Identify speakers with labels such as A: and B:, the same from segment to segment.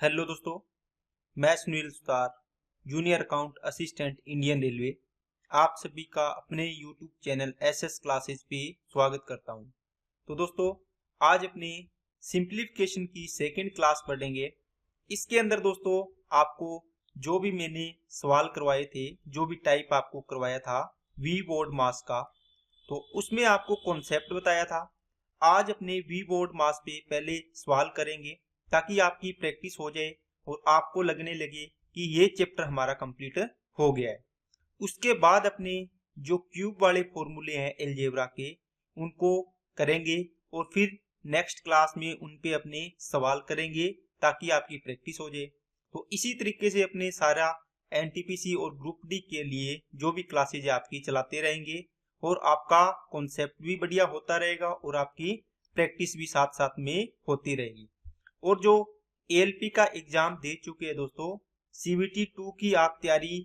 A: Hello दोस्तों, मैं Sunil Sutar, junior account assistant Indian railway, आप सभी का अपने यूट्यूब चैनल एसएस क्लासेस पे स्वागत करता हूं। तो दोस्तों, आज अपने सिंप्लीफिकेशन की सेकंड क्लास पढ़ेंगे। इसके अंदर दोस्तों आपको जो भी मैंने सवाल करवाए थे, जो भी टाइप आपको करवाया था वी बोर्ड मास का, तो उसमें आपको कॉन्सेप्ट बताया था। आज अपने वी बोर्ड मास पे पहले सवाल करेंगे ताकि आपकी प्रैक्टिस हो जाए और आपको लगने लगे कि ये चैप्टर हमारा कंप्लीट हो गया है। उसके बाद अपने जो क्यूब वाले फॉर्मूले हैं अलजेब्रा के, उनको करेंगे और फिर नेक्स्ट क्लास में उन पे अपने सवाल करेंगे ताकि आपकी प्रैक्टिस हो जाए। तो इसी तरीके से अपने सारा एनटीपीसी और ग्रुप डी के लिए जो भी क्लासेज आपकी चलाते रहेंगे और आपका कॉन्सेप्ट भी बढ़िया होता रहेगा और आपकी प्रैक्टिस भी साथ साथ में होती रहेगी। और जो एएलपी का एग्जाम दे चुके हैं दोस्तों, सीवीटी 2 की आप तैयारी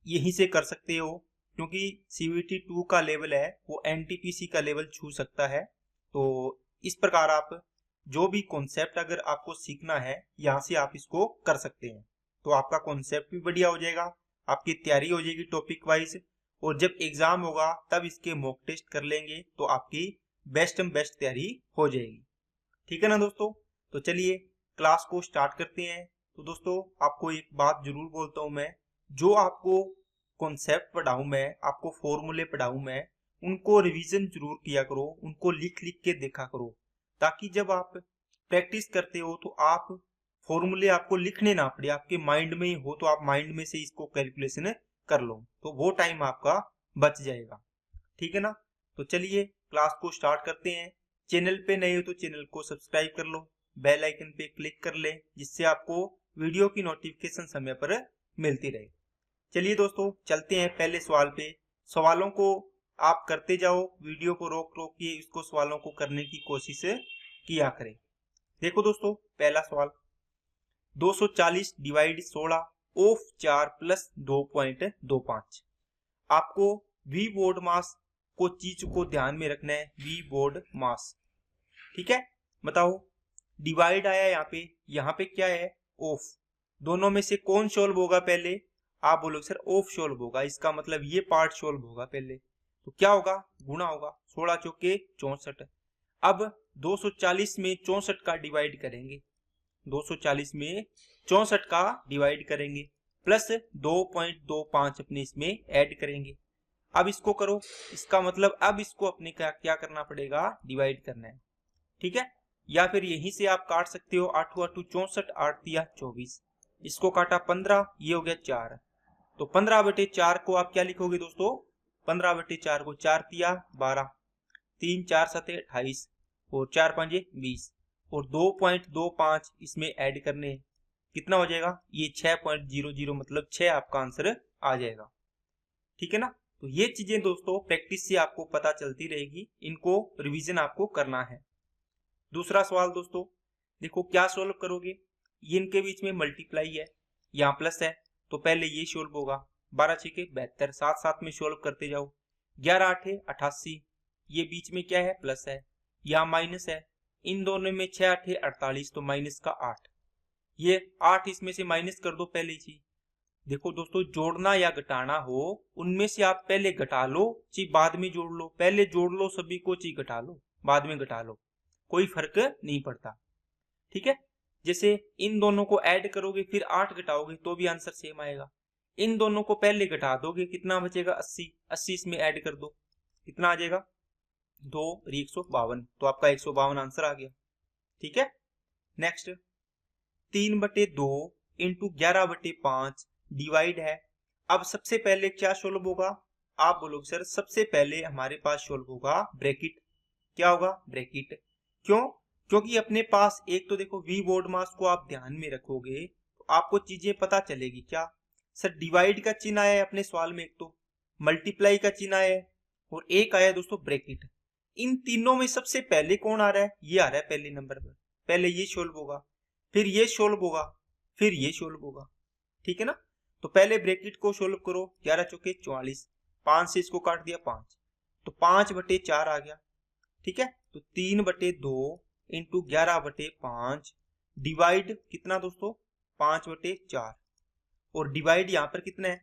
A: यहीं से कर सकते हो, क्योंकि सीवीटी 2 का लेवल है वो एनटीपीसी का लेवल छू सकता है। तो इस प्रकार आप जो भी कॉन्सेप्ट अगर आपको सीखना है, यहाँ से आप इसको कर सकते हैं। तो आपका कॉन्सेप्ट भी बढ़िया हो जाएगा, आपकी तैयारी हो जाएगी टॉपिक वाइज, और जब एग्जाम होगा तब इसके मॉक टेस्ट कर लेंगे तो आपकी बेस्ट तैयारी हो जाएगी। ठीक है ना दोस्तों? तो चलिए क्लास को स्टार्ट करते हैं। तो दोस्तों, आपको एक बात जरूर बोलता हूं मैं, जो आपको कॉन्सेप्ट पढ़ाऊं मैं, आपको फॉर्मूले पढ़ाऊं मैं, उनको रिवीजन जरूर किया करो, उनको लिख लिख के देखा करो, ताकि जब आप प्रैक्टिस करते हो तो आप फॉर्मूले आपको लिखने ना पड़े, आपके माइंड में ही हो, तो आप माइंड में से इसको कैलकुलेशन कर लो, तो वो टाइम आपका बच जाएगा। ठीक है ना? तो चलिए क्लास को स्टार्ट करते हैं। चैनल पे नए हो तो चैनल को सब्सक्राइब कर लो, बेल आइकन पे क्लिक कर ले, जिससे आपको वीडियो की नोटिफिकेशन समय पर मिलती रहे। चलिए दोस्तों, चलते हैं पहले सवाल पे। सवालों को आप करते जाओ, वीडियो को रोक रोक के इसको सवालों को करने की कोशिश किया करें। देखो दोस्तों, पहला सवाल, 240 डिवाइड 16 ऑफ 4 प्लस 2.25। आपको वी बोर्ड मास को चीज को ध्यान में रखना है, वी बोर्ड मास। ठीक है, बताओ, डिवाइड आया यहाँ पे क्या है? ऑफ। दोनों में से कौन सोल्व होगा पहले? आप बोलोगे सर ऑफ सोल्व होगा, इसका मतलब ये पार्ट सोल्व होगा पहले। तो क्या होगा? गुणा होगा, 16 चौके 64। अब 240 में 64 का डिवाइड करेंगे, 240 में 64 का डिवाइड करेंगे, प्लस 2.25 अपने इसमें ऐड करेंगे। अब इसको करो, इसका मतलब अब इसको अपने क्या करना पड़ेगा? डिवाइड करना है। ठीक है, या फिर यहीं से आप काट सकते हो, 8 8 64, 8 दिया 24, इसको काटा 15, ये हो गया 4। तो 15/4 को आप क्या लिखोगे दोस्तों? 15/4 को 4 दिया 12, 3 4 7 28 और 4 5 20 और 2.25 इसमें ऐड करने हैं। कितना हो जाएगा? ये 6.00, मतलब 6 आपका आंसर आ जाएगा। ठीक है ना? तो ये चीजें दोस्तों प्रैक्टिस से आपको पता चलती रहेगी, इनको रिवीजन आपको करना है। दूसरा सवाल दोस्तों, देखो क्या सोल्व करोगे? ये इनके बीच में मल्टीप्लाई है, यहाँ प्लस है, तो पहले ये सोल्व होगा। 12 6 72, साथ साथ में सोल्व करते जाओ। 11 8 88, ये बीच में क्या है? प्लस है, यहाँ माइनस है, इन दोनों में 6 8 48, तो माइनस का 8। ये 8 इसमें से माइनस कर दो पहले ही। देखो दोस्तों, जोड़ना या घटाना हो, उनमें से आप पहले घटा लो ची बाद में जोड़ लो, पहले जोड़ लो सभी को ची घटा लो बाद में घटा लो, कोई फर्क नहीं पड़ता। ठीक है, जैसे इन दोनों को ऐड करोगे फिर 8 घटाओगे तो भी आंसर सेम आएगा। इन दोनों को पहले घटा दोगे, कितना बचेगा? 80, 80 इसमें ऐड कर दो, कितना आ जाएगा? 2 और 152, तो आपका 152 आंसर आ गया। ठीक है, नेक्स्ट, 3/2 इंटू 11/5 डिवाइड है। अब सबसे पहले क्या सोल्व होगा? आप बोलोगे सर सबसे पहले हमारे पास सोल्व होगा ब्रैकेट। क्या होगा? ब्रैकेट। क्यों? क्योंकि अपने पास एक तो देखो वी बोर्ड मास को आप ध्यान में रखोगे तो आपको चीजें पता चलेगी। क्या सर? डिवाइड का चिन्ह आया है अपने सवाल में, एक तो मल्टीप्लाई का चिन्ह आया है और एक आया है दोस्तों ब्रैकेट। इन तीनों में सबसे पहले कौन आ रहा है? ये आ रहा है पहले नंबर पर, पहले ये सोल्व होगा, फिर ये सोल्व होगा, फिर ये सोल्व होगा। ठीक है ना? तो पहले ब्रैकेट को सोल्व करो, 11 चौके 44, 5 से इसको काट दिया 5, तो 5/4 आ गया। ठीक है, तो 3/2 इंटू 11/5 डिवाइड कितना दोस्तों? 5/4 और डिवाइड यहाँ पर कितना है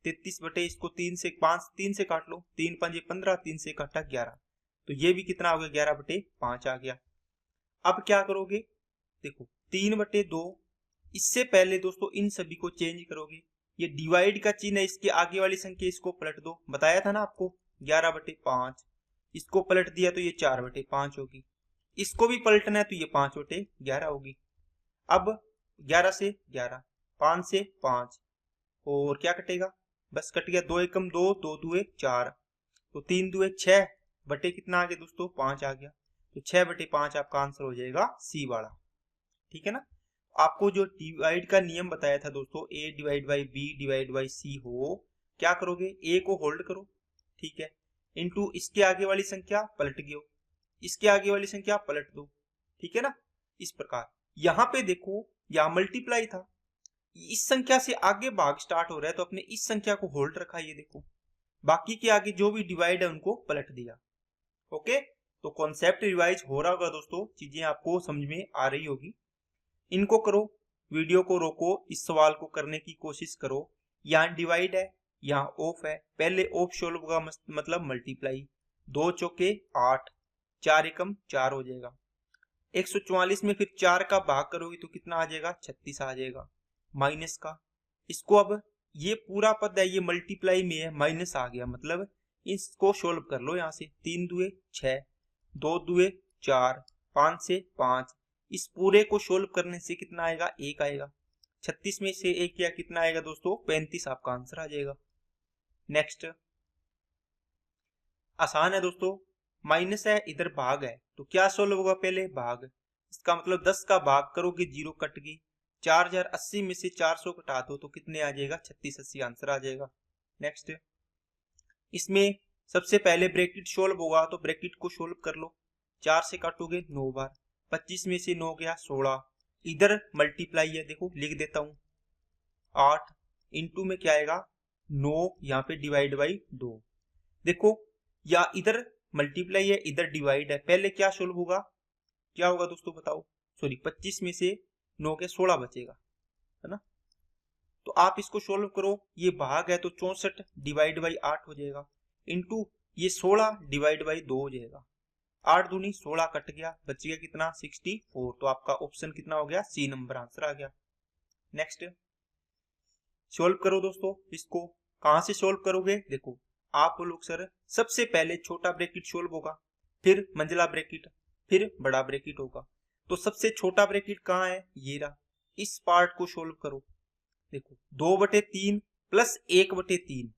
A: 33 बटे इसको 3 से काट लो, 3 5 15, 3 से काटा 11, तो ये भी कितना हो गया 11/5 आ गया। अब क्या करोगे, देखो 3/2, इससे पहले दोस्तों इन सभी को चेंज करोगे, ये डिवाइड का चिन्ह है, इसके आगे वाली संख्या इसको पलट दो, बताया था ना आपको 11/5, इसको पलट दिया तो ये 4/5 होगी, इसको भी पलटना है तो ये 5/11 होगी। अब 11 से 11, 5 से 5 और क्या कटेगा, बस कट गया, 2 एकम 2, 2 दुए 4, तो 3 दुए 6 बटे कितना आ गया दोस्तों 5 आ गया, तो 6/5 आपका आंसर हो जाएगा सी वाला। ठीक है ना, आपको जो डिवाइड का नियम बताया था दोस्तों, a divide by B divide by C हो, क्या करोगे a को होल्ड करो, ठीक है, इनटू इसके आगे वाली संख्या पलट गयो, इसके आगे वाली संख्या पलट दो, ठीक है ना। इस प्रकार यहां पे देखो यहां मल्टीप्लाई था, इस संख्या से आगे भाग स्टार्ट हो रहा है तो अपने इस संख्या को होल्ड रखा, ये देखो बाकी के आगे जो भी डिवाइड है उनको पलट दिया। ओके, तो कॉन्सेप्ट रिवाइज हो रहा होगा दोस्तों, चीजें आपको समझ में आ रही होगी। इनको करो, वीडियो को रोको, इस सवाल को करने की कोशिश करो। यहाँ डिवाइड है, यहाँ ऑफ है, पहले ऑफ सोल्व होगा मतलब मल्टीप्लाई, 2 चौके 8, 4 एकम 4 हो जाएगा, 144 में फिर 4 का भाग करोगे तो कितना आ जाएगा 36 आ जाएगा, माइनस का, इसको अब ये पूरा पद है ये मल्टीप्लाई में है, माइनस आ गया, मतलब इसको सोल्व कर लो, यहाँ से 3 दुए 6, 2 दुए 4, 5 से 5, इस पूरे को सोल्व करने से कितना आएगा 1 आएगा, 36 में से 1 किया कितना आएगा दोस्तों 35, आपका आंसर आ जाएगा। नेक्स्ट, आसान है दोस्तों, माइनस है इधर भाग है तो क्या सोल्व होगा, पहले भाग, इसका मतलब 10 का भाग करोगे 0 कट गई, 4080 में से 400 घटा दो तो कितने आ जाएगा 3680, आंसर आ जाएगा। नेक्स्ट, इसमें सबसे पहले ब्रैकेट सोल्व होगा तो ब्रैकेट को सोल्व कर लो, 4 से काटोगे 9 बार, 25 में से 9 गया 16, इधर मल्टीप्लाई है, देखो लिख देता हूं 8 इंटू में क्या आएगा 9, यहाँ पे डिवाइड बाई 2, देखो या इधर मल्टीप्लाई है इधर डिवाइड है, पहले क्या सोल्व होगा, क्या होगा दोस्तों बताओ, सॉरी 25 में से 9 के 16 बचेगा, है ना, तो आप इसको सोल्व करो, ये भाग है तो 64 डिवाइड बाई 8 हो जाएगा, इंटू ये 16 डिवाइड बाई 2 हो जाएगा, 8 दूनी 16 कट गया, बच गया कितना 64, तो आपका ऑप्शन कितना हो गया सी नंबर, आंसर आ गया। नेक्स्ट, सोल्व करो दोस्तों, इसको कहां से सोल्व करोगे, देखो आप लोग सर सबसे पहले छोटा ब्रैकेट सोल्व होगा, फिर मंझला ब्रैकेट, फिर बड़ा ब्रैकेट होगा, तो सबसे छोटा ब्रैकेट कहाँ है, ये रहा, इस पार्ट को सोल्व करो, देखो 2/3 प्लस 1/3,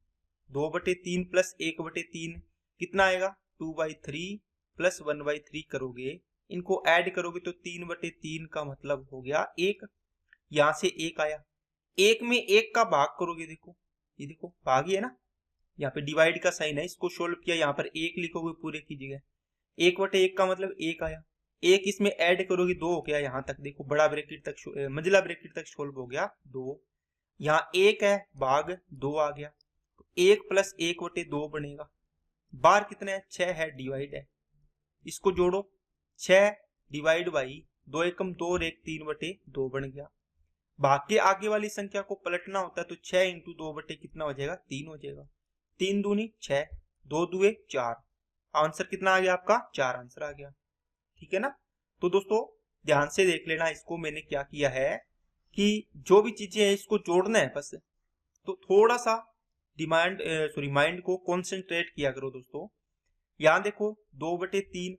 A: 2/3 प्लस 1/3 कितना आएगा 2/3 प्लस 1/3 करोगे, इनको ऐड करोगे तो 3/3 का मतलब हो गया 1, यहां से 1 आया, 1 में 1 का भाग करोगे, देखो ये देखो भाग ही है ना, यहाँ पे डिवाइड का साइन है, इसको सोल्व किया, यहाँ पर 1 लिखोगे पूरे की जगह, 1/1 का मतलब 1 आया, 1 इसमें ऐड करोगे 2 हो गया, यहाँ तक देखो बड़ा ब्रैकेट तक मंझला ब्रैकेट तक सोल्व हो गया 2, यहाँ 1 है भाग 2 आ गया, तो 1 प्लस 1/2 बनेगा, बार कितना है 6 है, डिवाइड है, इसको जोड़ो 6 डिवाइड बाई 2 एकम 2 और 1 3/2 बन गया, भाग के आगे वाली संख्या को पलटना होता है तो 6 इंटू 2 बटे कितना हो जाएगा 3 हो जाएगा, 3 दूनी 6, 2 दुए 4, आंसर कितना आ गया आपका 4 आंसर आ गया। ठीक है ना, तो दोस्तों ध्यान से देख लेना, इसको मैंने क्या किया है कि जो भी चीजें हैं इसको जोड़ना है बस, तो थोड़ा सा माइंड को कॉन्सेंट्रेट किया करो दोस्तों। यहां देखो 2/3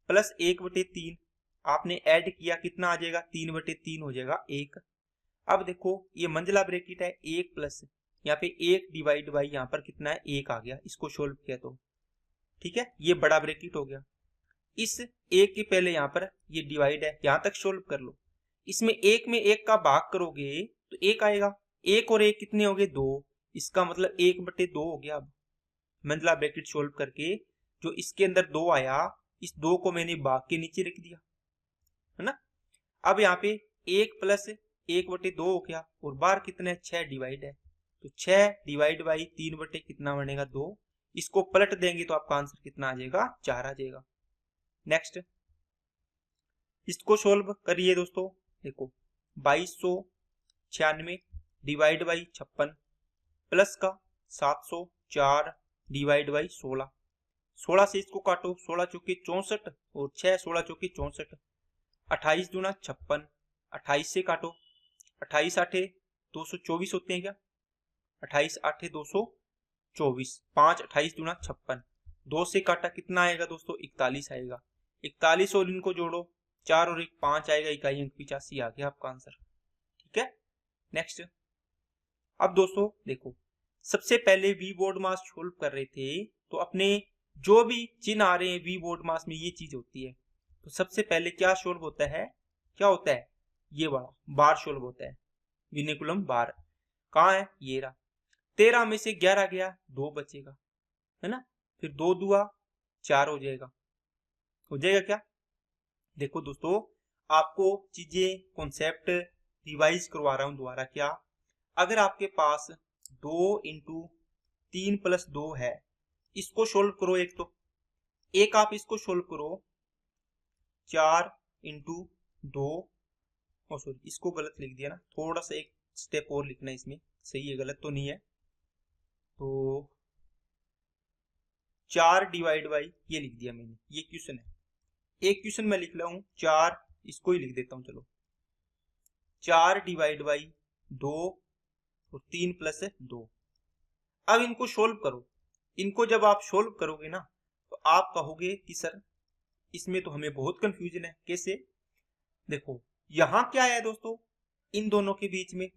A: प्लस 1/3 आपने ऐड किया, कितना आ जाएगा 3/3 हो जाएगा 1। अब देखो ये मंझला ब्रैकेट है 1 प्लस यहाँ पे 1 डिवाइड बाई यहाँ पर कितना है 1 आ गया, इसको सोल्व किया तो ठीक है, ये बड़ा ब्रैकेट हो गया, इस 1 के पहले यहाँ पर ये डिवाइड है, यहाँ तक सोल्व कर लो, इसमें 1 में 1 का भाग करोगे तो 1 आएगा, 1 और 1 कितने हो गए 2, इसका मतलब 1/2 हो गया। अब मंझला ब्रैकेट सोल्व करके जो इसके अंदर 2 आया, इस 2 को मैंने भाग के नीचे रख दिया, है ना। अब यहाँ पे 1 प्लस 1/2 हो गया और बार कितना है 6 डिवाइड है, तो 6 डिवाइड बाई 3 बटे कितना बनेगा 2, इसको पलट देंगे तो आपका आंसर कितना आ जाएगा 4 आ जाएगा। नेक्स्ट, इसको सोल्व करिए दोस्तों, देखो 2296 डिवाइड बाई 56 प्लस का 704 डिवाइड बाई 16। 16 से इसको काटो, 16 चौके 64 और 6 16 चौके 64। 28 दूना 56, 28 से काटो, 28 आठे 224 होते हैं क्या? 28 आठे 224, 5 28 दूना 56, 2 से काटा कितना आएगा दोस्तों? 41 आएगा। 41 और इनको जोड़ो, 4 और 1 5 आएगा, इकाई अंक 85 आ गया आपका आंसर। ठीक है, नेक्स्ट। अब दोस्तों देखो, सबसे पहले वी बोर्ड मास सोल्व कर रहे थे तो अपने जो भी चिन्ह आ रहे हैं वी बोर्ड मास में ये चीज होती है। तो सबसे पहले क्या सोल्व होता है? क्या होता है? ये वाला बार सोल्व होता है, विनिकुलम बार। कहाँ है? ये रहा। 13 में से 11 गया, 2 बचेगा, है ना? फिर 2 दुआ 4 हो जाएगा। हो जाएगा क्या? देखो दोस्तों, आपको चीजें कॉन्सेप्ट रिवाइज करवा रहा हूं दोबारा। क्या? अगर आपके पास 2 इंटू 3 प्लस 2 है, इसको सोल्व करो। एक आप इसको सोल्व करो 4 इंटू 2, सॉरी इसको गलत लिख दिया ना, थोड़ा सा एक स्टेप और लिखना है इसमें, सही है, गलत तो नहीं है। तो 4 डिवाइड बाई ये लिख दिया मैंने, ये क्वेश्चन है। एक क्वेश्चन मैं लिख रहा हूं 4, इसको ही लिख देता हूं, चलो 4 डिवाइड बाई 2 और 3 प्लस 2। अब इनको सोल्व करो। इनको जब आप सोल्व करोगे ना तो आप कहोगे कि सर इसमें तो हमें बहुत कंफ्यूजन है। कैसे? देखो यहां क्या है दोस्तों, इन दोनों के बीच में,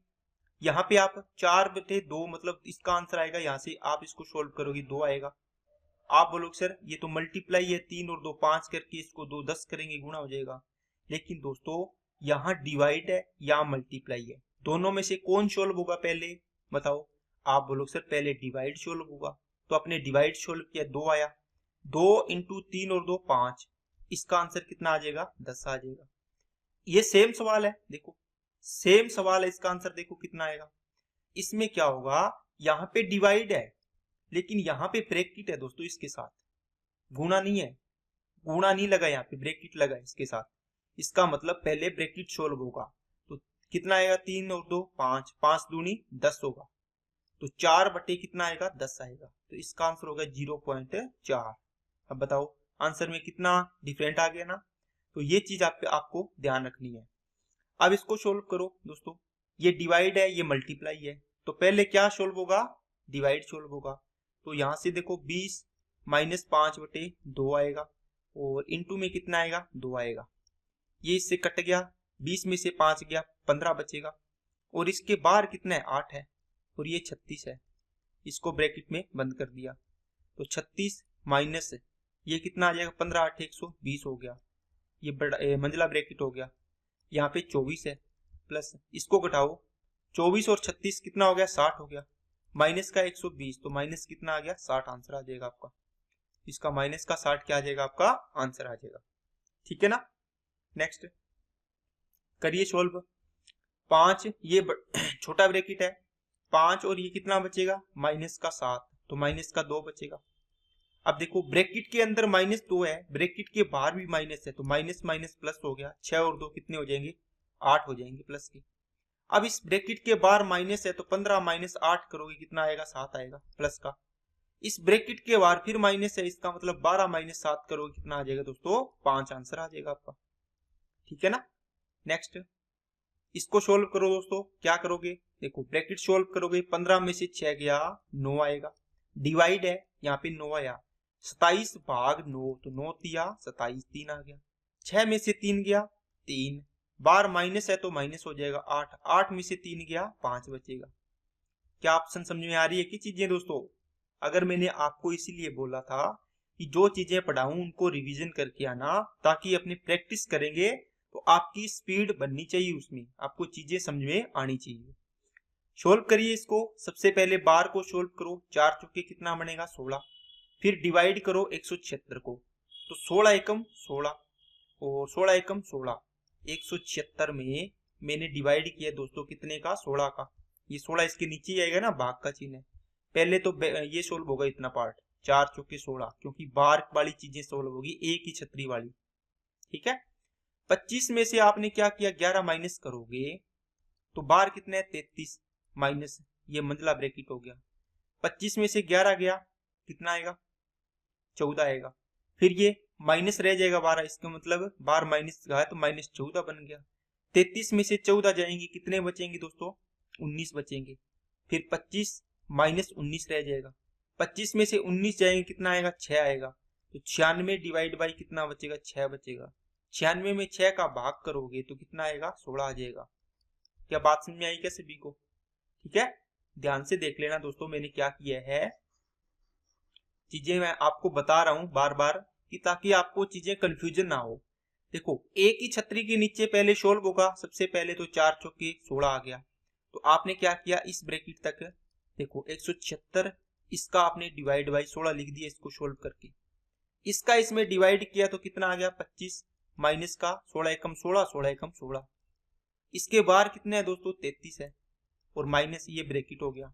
A: यहाँ पे आप 4/2 मतलब इसका आंसर आएगा। यहाँ से आप इसको सोल्व करोगे 2 आएगा। आप बोलोगे सर ये तो मल्टीप्लाई है, 3 और 2 5 करके इसको 2 10 करेंगे, गुणा हो जाएगा। लेकिन दोस्तों यहाँ डिवाइड है, यहाँ मल्टीप्लाई है, दोनों में से कौन सोल्व होगा पहले बताओ? आप बोलोगे सर पहले डिवाइड सोल्व होगा। तो अपने डिवाइड सोल्व किया, 2 आया। 2 इंटू 3 और 2 5, इसका आंसर कितना आ जाएगा? 10 आ जाएगा। ये सेम सवाल है, देखो सेम सवाल है, इसका आंसर देखो कितना आएगा। इसमें क्या होगा, यहाँ पे डिवाइड है लेकिन यहाँ पे ब्रैकेट है दोस्तों, इसके साथ गुणा नहीं है, गुणा नहीं लगा, यहाँ पे ब्रैकेट लगा इसके साथ। इसका मतलब पहले ब्रैकेट सोल्व होगा। तो कितना आएगा? 3 और 2 5, 5 दूनी 10 होगा। तो 4 बटे कितना आएगा? 10 आएगा। तो इसका आंसर होगा 0.4। अब बताओ आंसर में कितना डिफरेंट आ गया ना। तो ये चीज आपको ध्यान रखनी है। अब इसको सोल्व करो दोस्तों, ये डिवाइड है, ये मल्टीप्लाई है, तो पहले क्या सोल्व होगा? डिवाइड सोल्व होगा। तो यहां से देखो 20 माइनस 5/2 आएगा और इनटू में कितना आएगा? 2 आएगा। ये इससे कट गया, 20 में से 5 गया, 15 बचेगा। और इसके बाहर कितना है? 8 है और ये 36 है। इसको ब्रैकेट में बंद कर दिया। तो 36 माइनस ये कितना आ जाएगा? 15 8 120 हो गया। ये बड़ा मंझला ब्रैकेट हो गया। यहाँ पे 24 है, प्लस इसको घटाओ, 24 और 36 कितना हो गया? 60 हो गया। माइनस का 120, तो माइनस कितना आ गया? 60 आंसर आ जाएगा आपका। इसका माइनस का 60 क्या आ जाएगा? आपका आंसर आ जाएगा। ठीक है ना। नेक्स्ट करिए सोल्व। 5 ये छोटा ब्रैकेट है, 5 और ये कितना बचेगा? माइनस का 7, तो माइनस का 2 बचेगा। अब देखो ब्रैकेट के अंदर -2 है, ब्रैकेट के बाहर भी माइनस है, तो माइनस माइनस प्लस हो गया। 6 और 2 कितने हो जाएंगे? 8 हो जाएंगे प्लस के। अब इस ब्रैकेट के बाहर माइनस है, तो 15 माइनस 8 करोगे कितना आएगा? 7 आएगा प्लस का। इस ब्रैकेट के बाहर फिर माइनस है, इसका मतलब 12 माइनस 7 करोगे कितना आ जाएगा दोस्तों? 5 आंसर आ जाएगा आपका। ठीक है ना। नेक्स्ट इसको सोल्व करो दोस्तों। क्या करोगे? देखो ब्रैकेट सोल्व करोगे, 15 में से 6 गया, 9 आएगा। डिवाइड है, यहाँ पे 9 आया। 27 भाग 9, तो 9 तिया 27, 3 आ गया। 6 में से 3 गया, 3, बार माइनस है तो माइनस हो जाएगा 8, 8 में से 3 गया, 5 बचेगा। क्या ऑप्शन समझ में आ रही है कि चीजें दोस्तों? अगर मैंने आपको इसीलिए बोला था कि जो चीजें पढ़ाऊं उनको रिवीजन करके आना, ताकि अपने प्रैक्टिस करेंगे तो आपकी स्पीड बननी चाहिए, उसमें आपको चीजें समझ में आनी चाहिए। सोल्व करिए इसको। सबसे पहले बार को सोल्व करो, 4 चौके कितना बनेगा? 16। फिर डिवाइड करो 176 को, तो 16 एकम 16 और 16 एकम 16। 176 में मैंने डिवाइड किया दोस्तों कितने का? 16 का। ये 16 इसके नीचे ही आएगा ना, भाग का चिन्ह है। पहले तो ये सोल्व होगा इतना पार्ट, 4 चौके 16, क्योंकि बार वाली चीजें सोल्व होगी, एक ही छतरी वाली। ठीक है। 25 में से आपने क्या किया? 11 माइनस करोगे तो बार कितना है 33 माइनस ये मंझला ब्रैकेट हो गया। 25 में से 11 गया कितना आएगा 14 आएगा। फिर ये माइनस रह जाएगा 12, इसका मतलब बार माइनस का है तो माइनस 14 बन गया। 33 में से 14 जाएंगे कितने बचेंगे दोस्तों 19 बचेंगे। फिर 25 माइनस 19 रह जाएगा। 25 में से 19 जाएंगे कितना आएगा 6 आएगा। तो 96 डिवाइड बाई कितना बचेगा 6 बचेगा। 96 में 6 का भाग करोगे तो कितना आएगा 16 आ जाएगा। क्या बात समझ में आई क्या सभी को? ठीक है, ध्यान से देख लेना दोस्तों मैंने क्या किया है, चीजें मैं आपको बता रहा हूं बार बार कि ताकि आपको चीजें कंफ्यूजन ना हो। देखो एक ही छतरी के नीचे पहले सोल्व होगा। सबसे पहले तो 4 चौके 16 आ गया। तो आपने क्या किया इस ब्रैकेट तक देखो 176 इसका आपने डिवाइड बाई 16 लिख दिया इसको सोल्व करके। इसका इसमें डिवाइड किया तो कितना आ गया 25 माइनस का 16 एकम 16 16 एकम 16। इसके बाहर कितने है दोस्तों 33 है और माइनस ये ब्रैकेट हो गया।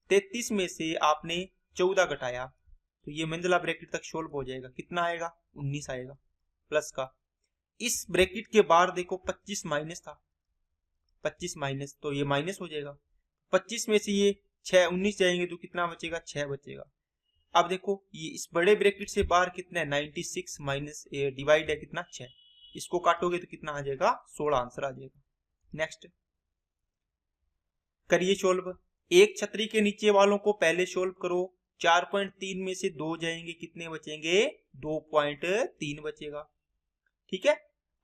A: 33 में से आपने 14 घटाया तो ये मंझला ब्रैकेट तक सोल्व हो जाएगा। कितना आएगा 19 आएगा प्लस का। इस ब्रैकेट के बाहर देखो 25 माइनस था, 25 माइनस तो ये माइनस हो जाएगा। 25 में से ये 6 19 जाएंगे तो कितना बचेगा 6 बचेगा। अब देखो ये इस बड़े ब्रैकेट से बाहर कितना है 96 माइनस डिवाइड है कितना 6, इसको काटोगे तो कितना आ जाएगा 16 आंसर आ जाएगा। नेक्स्ट करिए सोल्व। एक छतरी के नीचे वालों को पहले सोल्व करो। 4.3 में से 2 जाएंगे कितने बचेंगे 2.3 बचेगा। ठीक है,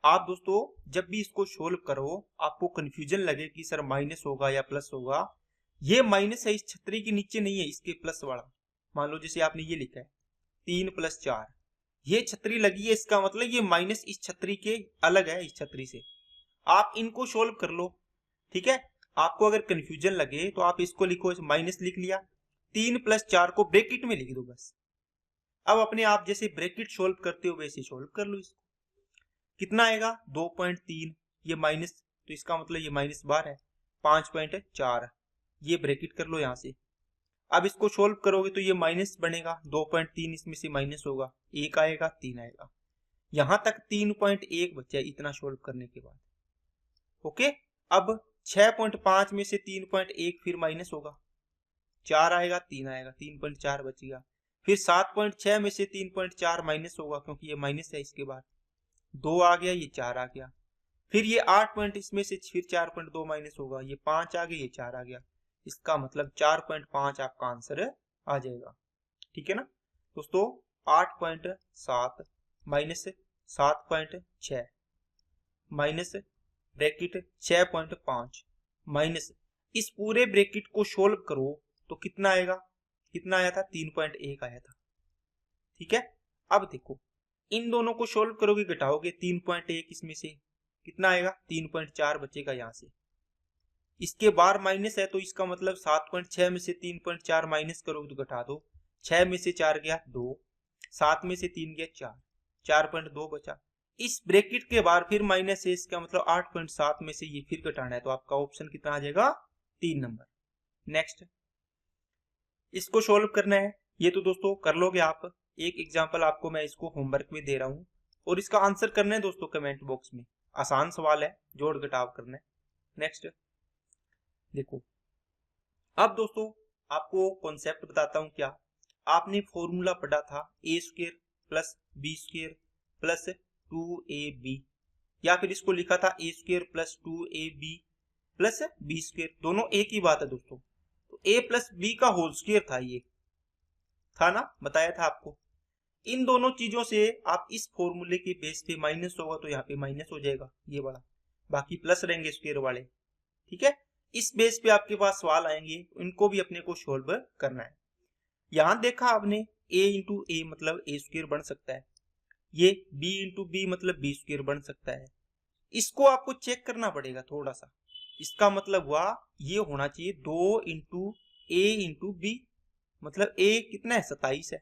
A: आप दोस्तों जब भी इसको सोल्व करो आपको कंफ्यूजन लगे कि सर माइनस होगा या प्लस होगा, ये माइनस है इस छतरी के नीचे नहीं है इसके प्लस वाला। मान लो जैसे आपने ये लिखा है 3 + 4, ये छतरी लगी है इसका मतलब ये माइनस इस छतरी के अलग है इस छतरी से। आप इनको सोल्व कर लो। ठीक है, आपको अगर कंफ्यूजन लगे तो आप इसको लिखो माइनस लिख लिया, 3 + 4 को ब्रैकेट में लिख दो बस। अब अपने आप जैसे ब्रैकेट सोल्व करते हो वैसे सोल्व कर लो इसको। कितना आएगा 2.3, ये माइनस तो इसका मतलब ये माइनस बार है 5.4, ये ब्रैकेट कर लो यहां से। अब इसको सोल्व करोगे तो ये माइनस बनेगा 2.3 इसमें से माइनस होगा 1 आएगा 3 आएगा। यहां तक 3.1 बचा इतना सोल्व करने के बाद। ओके, अब 6.5 में से 3.1 फिर माइनस होगा 4 आएगा 3 आएगा 3.4 बचेगा। फिर 7.6 में से 3.4 माइनस होगा क्योंकि ये माइनस है इसके बाद 2 आ गया ये 4 आ गया। फिर ये 8 पॉइंट इसमें से फिर 4.2 माइनस होगा ये 5 आ गया ये 4 आ गया। इसका मतलब 4.5 आपका आंसर आ जाएगा। ठीक है ना दोस्तों, 8.7 माइनस 7.6 माइनस ब्रैकेट 6.5 माइनस इस पूरे ब्रैकेट को सोल्व करो तो कितना आएगा, कितना आया था 3.1 आया था। ठीक है, अब देखो इन दोनों को सोल्व करोगे घटाओगे 3.1 इसमें से कितना आएगा 3.4 बचेगा यहाँ से। इसके बाहर माइनस है तो इसका मतलब 7.6 में से 3.4 माइनस करोगे तो घटा दो। 6 में से 4 गया 2, 7 में से 3 गया 4, 4.2 बचा। इस ब्रैकेट के बाहर फिर माइनस है इसका मतलब 8.7 में से ये फिर घटाना है तो आपका ऑप्शन कितना आ जाएगा 3 नंबर। नेक्स्ट इसको सोल्व करना है, ये तो दोस्तों कर लोगे आप। एक एग्जांपल आपको मैं इसको होमवर्क में दे रहा हूं और इसका आंसर करना है दोस्तों कमेंट बॉक्स में। आसान सवाल है, जोड़ घटाव करना है। नेक्स्ट देखो, अब दोस्तों आपको कॉन्सेप्ट बताता हूं। क्या आपने फॉर्मूला पढ़ा था a² + b² + 2ab, या फिर इसको लिखा था a² + 2ab + b², दोनों एक ही बात है दोस्तों। तो a + b का होल स्क्वायर था, ये था ना, बताया था आपको। इन दोनों चीजों से आप इस फॉर्मूले के बेस पे माइनस होगा तो यहाँ पे माइनस हो जाएगा ये वाला, बाकी प्लस रहेंगे स्क्वायर वाले। ठीक है, इस बेस पे आपके पास सवाल आएंगे, इनको भी अपने को सोल्व करना है। यहां देखा आपने a × a मतलब a² बन सकता है, ये b × b मतलब b² बन सकता है। इसको आपको चेक करना पड़ेगा थोड़ा सा। इसका मतलब हुआ ये होना चाहिए 2 × a × b, मतलब a कितना है 27 है,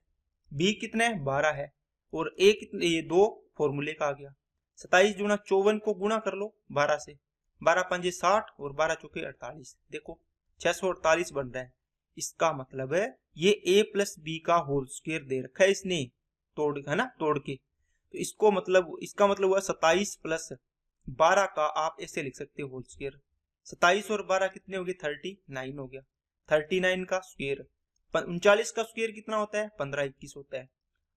A: b कितना है 12 है और a कितना, ये 2 फॉर्मूले का आ गया। 27 × 54 को गुणा कर लो 12 से, 12 × 5 = 60 और 12 × 4 = 48, देखो 648 बन रहा है। इसका मतलब है ये a + b का होल स्क्वायर दे रखा है इसने, तोड़ है ना, तोड़ के। तो इसको मतलब इसका मतलब हुआ 27 + 12 का आप ऐसे लिख सकते हो होल स्क्वायर, 27 और 12 कितने हो गए, 39 हो गया। 39 का स्क्वायर, 39 का स्क्वायर कितना होता है, 1521 होता है।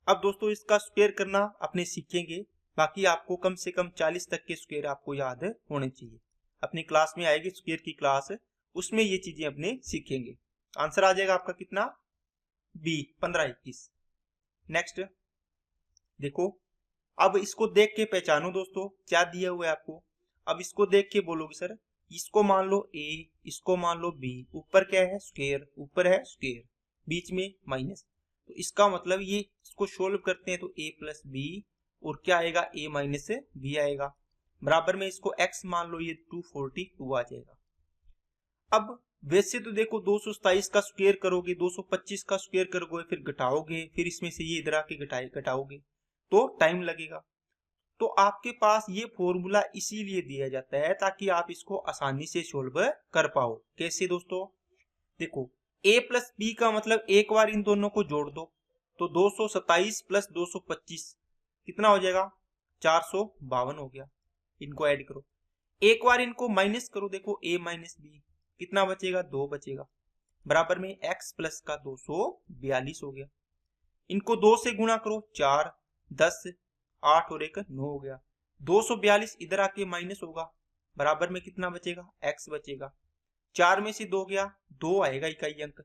A: अब दोस्तों इसका स्क्वायर करना अपने सीखेंगे, बाकी आपको कम से कम 40 तक के स्क्वायर आपको याद होने चाहिए। अपनी क्लास में आएगी स्क्वायर की क्लास, उसमें ये चीजें अपने सीखेंगे। आंसर आ जाएगा आपका कितना, बी 1521। नेक्स्ट देखो, अब इसको देख के पहचानो दोस्तों क्या दिया हुआ है आपको। अब इसको देख के बोलोगे सर इसको मान लो a, इसको मान लो b, ऊपर क्या है स्क्वायर, ऊपर है स्क्वायर, बीच में माइनस, तो इसका मतलब ये इसको सोल्व करते हैं तो a प्लस बी और क्या आएगा, a माइनस बी आएगा। बराबर में इसको x मान लो, ये 242 आ जाएगा। अब वैसे तो देखो 227 का स्क्वायर करोगे, 225 का स्क्वायर करोगे, फिर घटाओगे, फिर इसमें से ये इधर आके घटाओगे तो टाइम लगेगा। तो आपके पास ये फॉर्मूला इसीलिए दिया जाता है ताकि आप इसको आसानी से सोल्व कर पाओ। कैसे दोस्तों, देखो a प्लस बी का मतलब एक बार इन दोनों को जोड़ दो तो 227 प्लस 225 कितना हो जाएगा, 452 हो गया। इनको ऐड करो, एक बार इनको माइनस करो, देखो a माइनस बी कितना बचेगा, 2 बचेगा। बराबर में x प्लस का 242 हो गया। इनको 2 से गुणा करो, 4 10 8 और 1 9 हो गया। 242 इधर आके माइनस होगा, बराबर में कितना बचेगा, x बचेगा। 4 में से 2 गया, 2 आएगा इकाई अंक,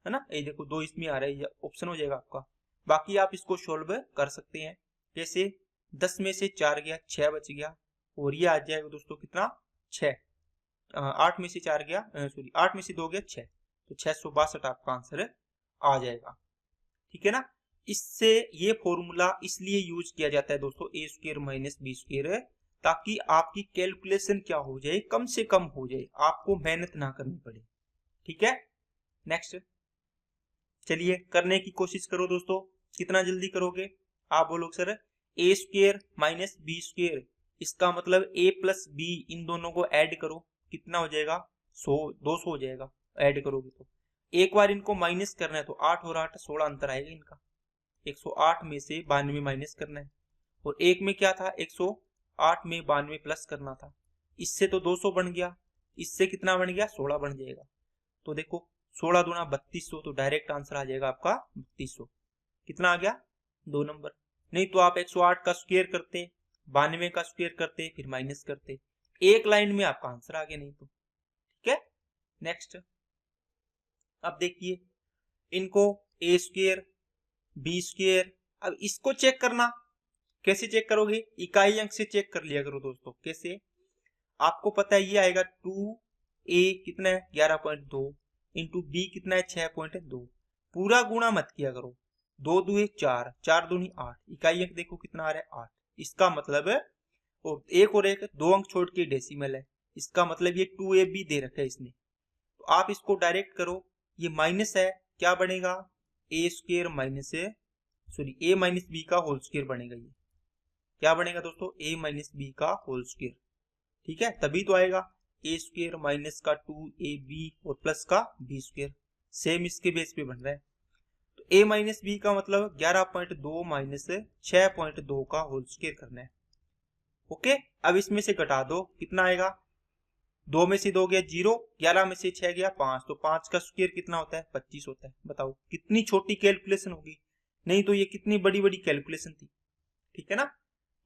A: है ना, ये देखो 2 इसमें आ रहा है, ऑप्शन हो जाएगा आपका। बाकी आप इसको सोल्व कर सकते हैं। जैसे 10 में से 4 गया, 6 बच गया, और ये आ जाएगा दोस्तों कितना, 6। 8 में से 4 गया, सॉरी 8 में से 2 गया 6, तो 662 आपका आंसर आ जाएगा। ठीक है ना। इससे ये फॉर्मूला इसलिए यूज किया जाता है दोस्तों, A square minus B square, ताकि आपकी कैलकुलेशन क्या हो जाए, कम से कम हो जाए, आपको मेहनत ना करनी पड़े। ठीक है। नेक्स्ट चलिए करने की कोशिश करो दोस्तों, कितना जल्दी करोगे आप बोलो sir, A square minus B square, इसका मतलब a प्लस बी, इन दोनों को ऐड करो, कितना हो जाएगा, 200 हो जाएगा ऐड करोगे तो। एक बार इनको माइनस करना है तो 8 और 8 16 अंतर आएगा इनका, 108 में से 92 माइनस करना है, और एक में क्या था, 108 में 92 प्लस करना था। इससे तो 200 बन गया, इससे कितना बन गया, 16 बन जाएगा। तो देखो 16 दूना 3200, तो डायरेक्ट आंसर आ जाएगा आपका 3200। कितना आ गया, 2 नंबर। नहीं तो आप 108 का स्क्वायर करते, 92 का स्क्वायर करते, फिर माइनस करते, एक लाइन में आपका आंसर आ गया। नहीं तो ठीक है। नेक्स्ट अब देखिए, इनको ए स्क्वायर बी स्क्वायर, अब इसको चेक करना, कैसे चेक करोगे, इकाई अंक से चेक कर लिया करो दोस्तों। कैसे, आपको पता है ये आएगा 2a कितना है 11.2 इंटू बी कितना है 6.2, पूरा गुणा मत किया करो, 2 दूए 4, 4 दूनी 8, इकाई अंक देखो कितना आ रहा है 8। इसका मतलब है, और एक 2 अंक छोड़ के डेसिमल है, इसका मतलब ये 2ab दे रखा है इसने। तो आप इसको डायरेक्ट करो, ये माइनस है, क्या बनेगा, ए स्क्वायर माइनस ए माइनस बी का होल स्क्वायर बनेगा। ये क्या बनेगा दोस्तों, ए माइनस बी का होल स्क्वायर। ठीक है, तभी तो आएगा ए स्क्वायर माइनस का 2ab और प्लस का बी स्क्वायर, सेम इसके बेस पे बन रहा है। तो ए माइनस बी का मतलब 11.2 माइनस 6.2 का होल स्क्वायर करना है। ओके, अब इसमें से घटा दो, कितना आएगा, 2 में से 2 गया 0, 11 में से 6 गया 5, तो 5 का स्क्वायर कितना होता है, 25 होता है। बताओ कितनी छोटी कैलकुलेशन होगी, नहीं तो ये कितनी बड़ी बड़ी कैलकुलेशन थी। ठीक है ना।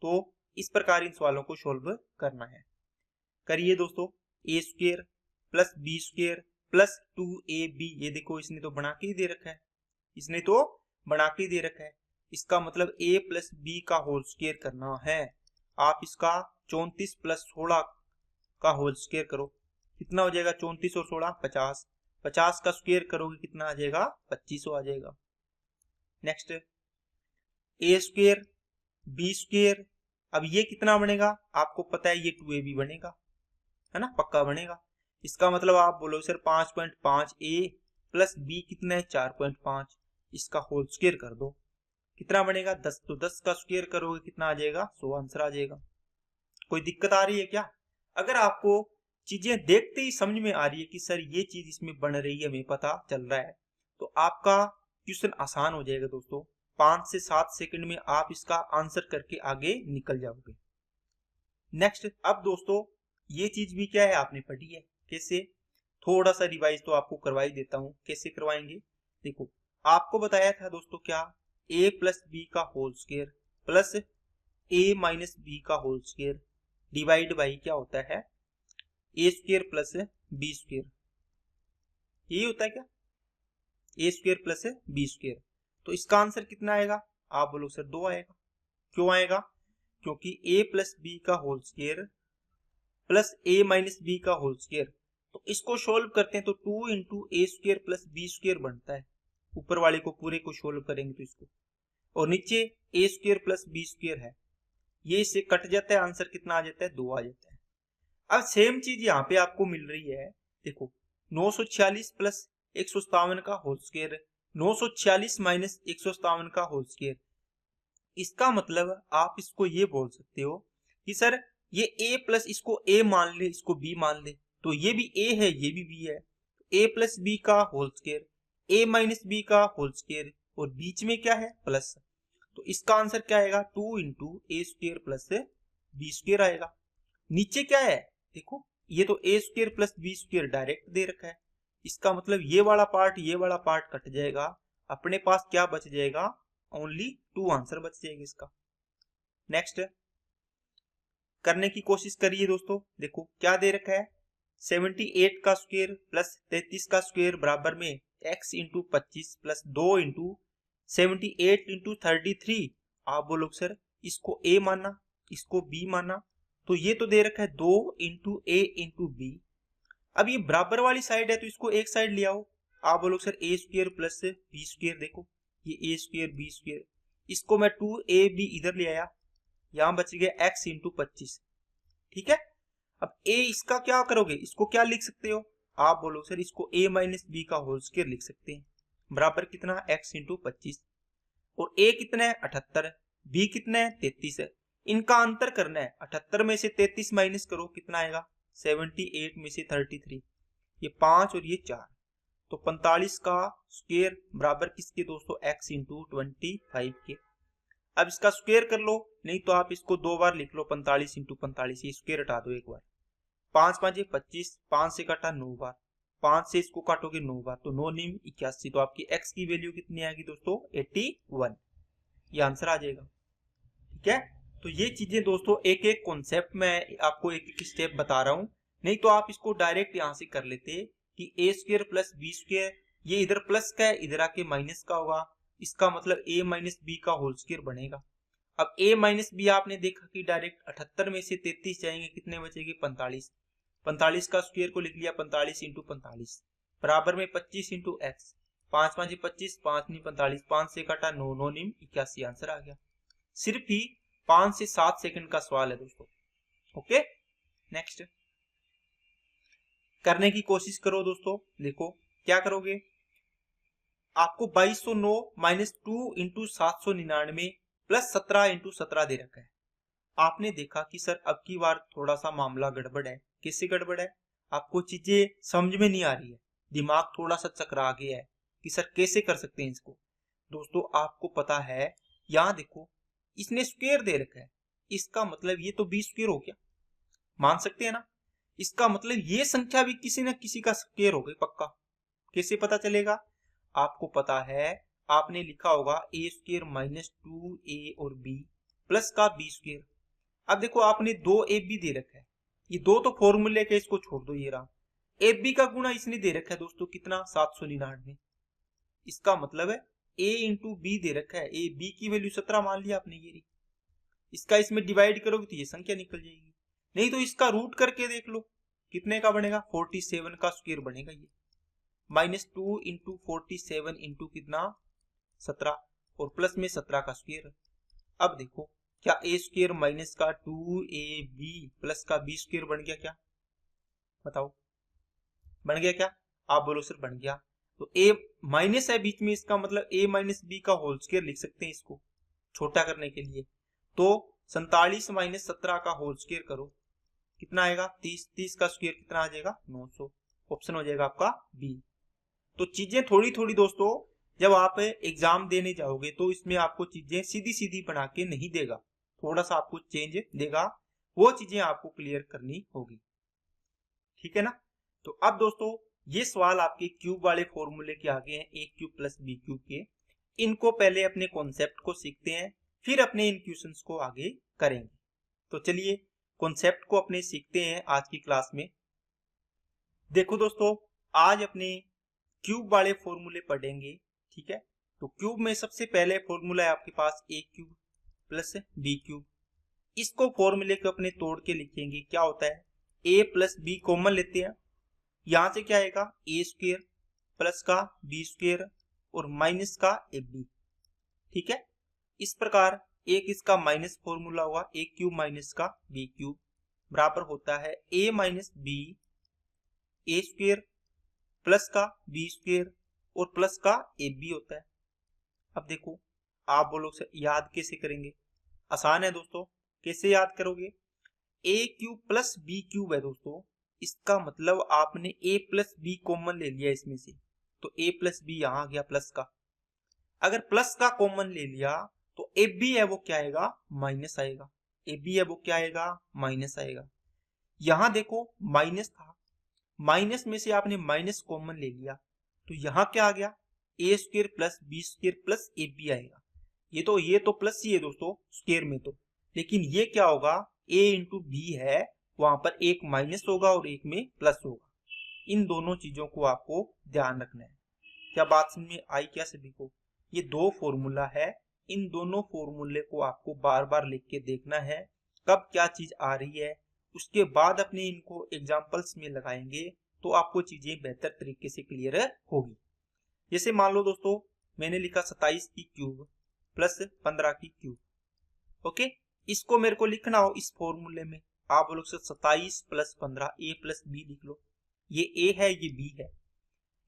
A: तो इस प्रकार इन सवालों को सोल्व करना है। करिए दोस्तों, A square plus B square plus 2ab, ये देखो इसने तो बना के ही दे रखा है, इसने तो बना के दे रखा है, इसका मतलब a प्लस बी का होल स्क्वायर करना है। आप इसका 34 प्लस 16 का होल स्क्वायर करो, कितना हो जाएगा, 34 और 16 50, 50 का स्क्वायर करोगे कितना आ जाएगा, 2500 आ जाएगा। नेक्स्ट ए स्क्वायर बी स्क्वायर, अब ये कितना बनेगा, आपको पता है ये 2ab बनेगा, है ना, पक्का बनेगा। इसका मतलब आप बोलो सर 5.5 ए प्लस बी कितना है 4.5, इसका होल स्क्वायर कर दो, कितना बनेगा 10, तो 10 का स्क्वायर करोगे कितना आ जाएगा, 100 आंसर आ जाएगा। कोई दिक्कत आ रही है क्या, अगर आपको चीजें देखते ही समझ में आ रही है कि सर ये चीज इसमें बन रही है, हमें पता चल रहा है, तो आपका क्वेश्चन आसान हो जाएगा दोस्तों। 5 से 7 सेकंड में आप इसका आंसर करके आगे निकल जाओगे। नेक्स्ट अब दोस्तों ये चीज भी क्या है आपने पढ़ी है। कैसे, थोड़ा सा रिवाइज तो आपको करवा ही देता हूं। कैसे करवाएंगे, देखो आपको बताया था दोस्तों क्या, a प्लस बी का whole square plus a minus B का होल स्क्वायर डिवाइड बाई क्या होता है a square plus B square. यही होता है क्या, a square plus B square. तो इसका आंसर कितना आएगा, आप बोलो सर 2 आएगा। क्यों आएगा, क्योंकि a प्लस बी का whole square plus a minus B का होल स्क्वायर, तो इसको सोल्व करते हैं तो 2 into A square plus B square बनता है। ऊपर वाले को पूरे को सोल्व करेंगे तो इसको, और नीचे A square plus B square है, ये इससे कट जाता है, आंसर कितना आ जाता है 2 आ जाता है। अब सेम चीज यहाँ पे आपको मिल रही है, देखो 946 प्लस 157 का होल स्क्वायर, 946 माइनस 157 का होल स्क्वायर। इसका मतलब आप इसको ये बोल सकते हो कि सर ये a प्लस, इसको a मान ले, इसको b मान ले, तो ये भी a है ये भी b है। a प्लस बी का whole square, a minus B का होल स्क्वायर, और बीच में क्या है प्लस, तो इसका आंसर क्या आएगा 2 into A square plus B square आएगा। नीचे क्या है, देखो ये तो A square plus B square direct दे रखा है, इसका मतलब ये वाला पार्ट कट जाएगा, अपने पास क्या बच जाएगा, ओनली 2 आंसर बच जाएगा इसका। नेक्स्ट करने की कोशिश करिए दोस्तों, देखो क्या दे रखा है, 78 का स्क्वायर प्लस 33 का स्क्वायर बराबर में x into 25 plus 2 into 78 into 33। आप बोलो सर इसको a माना, इसको b माना, तो ये तो दे रखा है 2 इंटू ए इंटू बी। अब ये बराबर वाली साइड है तो इसको एक साइड ले आओ, आप बोलो sir A square plus B square, देखो ये ए स्क्वायर बी स्क्वायर, इसको मैं 2ab इधर ले आया, यहां बच गया x इंटू 25। ठीक है, अब a इसका क्या करोगे, इसको क्या लिख सकते हो, आप बोलो सर इसको a माइनस बी का होल स्क्वायर लिख सकते हैं, बराबर कितना x इंटू 25, और a कितना है 78, b कितना है 33 है। इनका अंतर करना है, 78 में से 33 माइनस करो कितना आएगा, 78 में से 33, ये 5 और ये 4, तो 45 का स्क्वायर बराबर किसके दोस्तों, x इंटू 25 के। अब इसका स्क्वायर कर लो, नहीं तो आप इसको 2 बार लिख लो, 45 इंटू 45, ये स्क्वायर हटा दो एक बार, 5 5 25, 5 से काटा 9 बार, 5 से इसको काटोगे 9 बार, तो 9 9 81, तो आपकी x की वैल्यू कितनी आएगी दोस्तों 81, ये आंसर आ जाएगा। ठीक है, तो ये चीजें दोस्तों एक एक कॉन्सेप्ट में आपको एक एक स्टेप बता रहा हूं, नहीं तो आप इसको डायरेक्ट यहां से कर लेते कि ए स्क्वायर प्लस बी स्क्वायर, ये इधर प्लस का है इधर आके माइनस का होगा, इसका मतलब a माइनस बी का होल स्क्वायर बनेगा। अब a माइनस बी आपने देखा कि डायरेक्ट 78 में से 33 जाएंगे, कितने बचेंगे 45, 45 का स्क्वायर को लिख लिया 45 इंटू 45 बराबर में 25 इंटू एक्स, 5 5 25, 5 नहीं 45, 5 से काटा 9 9 निम 81, आंसर आ गया। सिर्फ ही 5 से 7 सेकंड का सवाल है दोस्तों। ओके, नेक्स्ट करने की कोशिश करो दोस्तों, देखो क्या करोगे, आपको 2209 माइनस 2 इंटू 799 प्लस 17 इंटू 17 दे रखा है। आपने देखा कि सर अब की बार थोड़ा सा मामला गड़बड़ है। किससे गड़बड़ है, आपको चीजें समझ में नहीं आ रही है, दिमाग थोड़ा सा चकरा गया है कि सर कैसे कर सकते हैं इसको। दोस्तों आपको पता है, यहाँ देखो इसने स्क्वायर दे रखा है, इसका मतलब ये तो बी स्क्वायर हो गया, मान सकते हैं ना, इसका मतलब ये संख्या भी किसी न किसी का स्क्वायर हो गई पक्का। कैसे पता चलेगा, आपको पता है आपने लिखा होगा ए स्क्वायर माइनस 2a और b प्लस का बी स्क्वायर। अब देखो आपने 2ab दे रखा है, ये 2 तो फॉर्मूले के, इसको छोड़ दो, ये रहा ab का गुणा इसने दे रखा है दोस्तों कितना 799, इसका मतलब है a इंटू बी दे रखा है, a b की वैल्यू 17 मान लिया आपने, ये रही, इसका इसमें डिवाइड करोगे तो ये संख्या निकल जाएगी, नहीं तो इसका रूट करके देख लो कितने का बनेगा 47 का स्क्वायर बनेगा, ये माइनस 2 इंटू 47 इंटू कितना 17 और प्लस में 17 का स्क्वायर। अब देखो क्या ए स्क्वायर माइनस का 2ab प्लस का बी स्क्वायर बन गया क्या, बताओ बन गया क्या, आप बोलो सर बन गया। तो a माइनस है बीच में, इसका मतलब a माइनस बी का होल स्क्वायर लिख सकते हैं इसको छोटा करने के लिए। तो 47 माइनस 17 का होल स्क्वायर करो कितना आएगा 30, 30 का स्क्वायर कितना आ जाएगा 900, ऑप्शन हो जाएगा आपका बी। तो चीजें थोड़ी थोड़ी दोस्तों जब आप एग्जाम देने जाओगे तो इसमें आपको चीजें सीधी सीधी बना के नहीं देगा, थोड़ा सा आपको चेंज देगा, वो चीजें आपको क्लियर करनी होगी। ठीक है ना। तो अब दोस्तों ये सवाल आपके क्यूब वाले फॉर्मूले के आगे हैं, A cube plus B cube के। इनको पहले अपने कॉन्सेप्ट को सीखते हैं, फिर अपने इन क्वेश्चंस को आगे करेंगे। तो चलिए कॉन्सेप्ट को अपने सीखते हैं आज की क्लास में। देखो दोस्तों, आज अपने क्यूब वाले फॉर्मूले पढ़ेंगे, ठीक है। तो क्यूब में सबसे पहले फॉर्मूला है आपके पास ए क्यूब प्लस बी क्यूब। इसको फॉर्मूले को अपने तोड़ के लिखेंगे। क्या होता है, ए प्लस बी कॉमन लेते हैं, यहां से क्या आएगा ए स्क्वायर प्लस का बी स्क्वायर और माइनस का ए बी, ठीक है। इस प्रकार एक इसका माइनस फॉर्मूला हुआ, ए क्यूब माइनस का बी क्यूब बराबर होता है ए माइनस बी ए स्क्वायर प्लस का बी स्क्वायर और प्लस का ए बी होता है। अब देखो आप बोलो सर याद कैसे करेंगे, आसान है दोस्तों। कैसे याद करोगे, ए क्यूब प्लस बी क्यूब है दोस्तों, इसका मतलब आपने ए प्लस बी कॉमन ले लिया इसमें से, तो ए प्लस बी यहां आ गया प्लस का। अगर प्लस का कॉमन ले लिया तो ए बी है वो क्या आएगा, माइनस आएगा। ए बी है वो क्या आएगा, माइनस आएगा। यहां देखो माइनस था, माइनस में से आपने माइनस कॉमन ले लिया, तो यहां क्या आ गया, A square plus B square plus A B आएगा। ये तो प्लस ही है दोस्तों स्क्वायर में तो, लेकिन ये क्या होगा, ए इंटू बी है, वहां पर एक माइनस होगा और एक में प्लस होगा। इन दोनों चीजों को आपको ध्यान रखना है। क्या बात समझ में आई क्या सभी को। ये दो फॉर्मूला है, इन दोनों फॉर्मूले को आपको बार बार लिख के देखना है कब क्या चीज आ रही है, उसके बाद अपने इनको एग्जाम्पल्स में लगाएंगे तो आपको चीजें बेहतर तरीके से क्लियर होगी। जैसे मान लो दोस्तों मैंने लिखा 27 की क्यूब प्लस 15 की क्यूब, ओके। इसको मेरे को लिखना हो इस फॉर्मूले में, आप बोलो 27 प्लस 15 ए प्लस बी लिख लो। ये ए है ये बी है,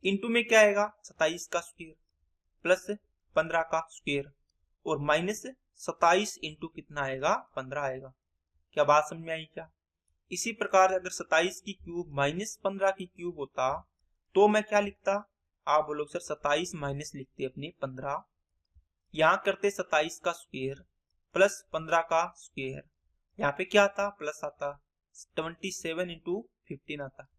A: इनटू में क्या आएगा 27 का स्क्वायर प्लस 15 का स्क्वायर और माइनस 27 इंटू कितना आएगा 15 आएगा। क्या बात समझ में आई क्या। इसी प्रकार अगर 27 की क्यूब माइनस 15 की क्यूब होता तो मैं क्या लिखता, आप बोलो सर 27 माइनस लिखते अपने 15, यहाँ करते 27 का स्क्वायर प्लस 15 का स्क्वायर, यहाँ पे क्या आता प्लस आता, 27 इंटू 15 आता।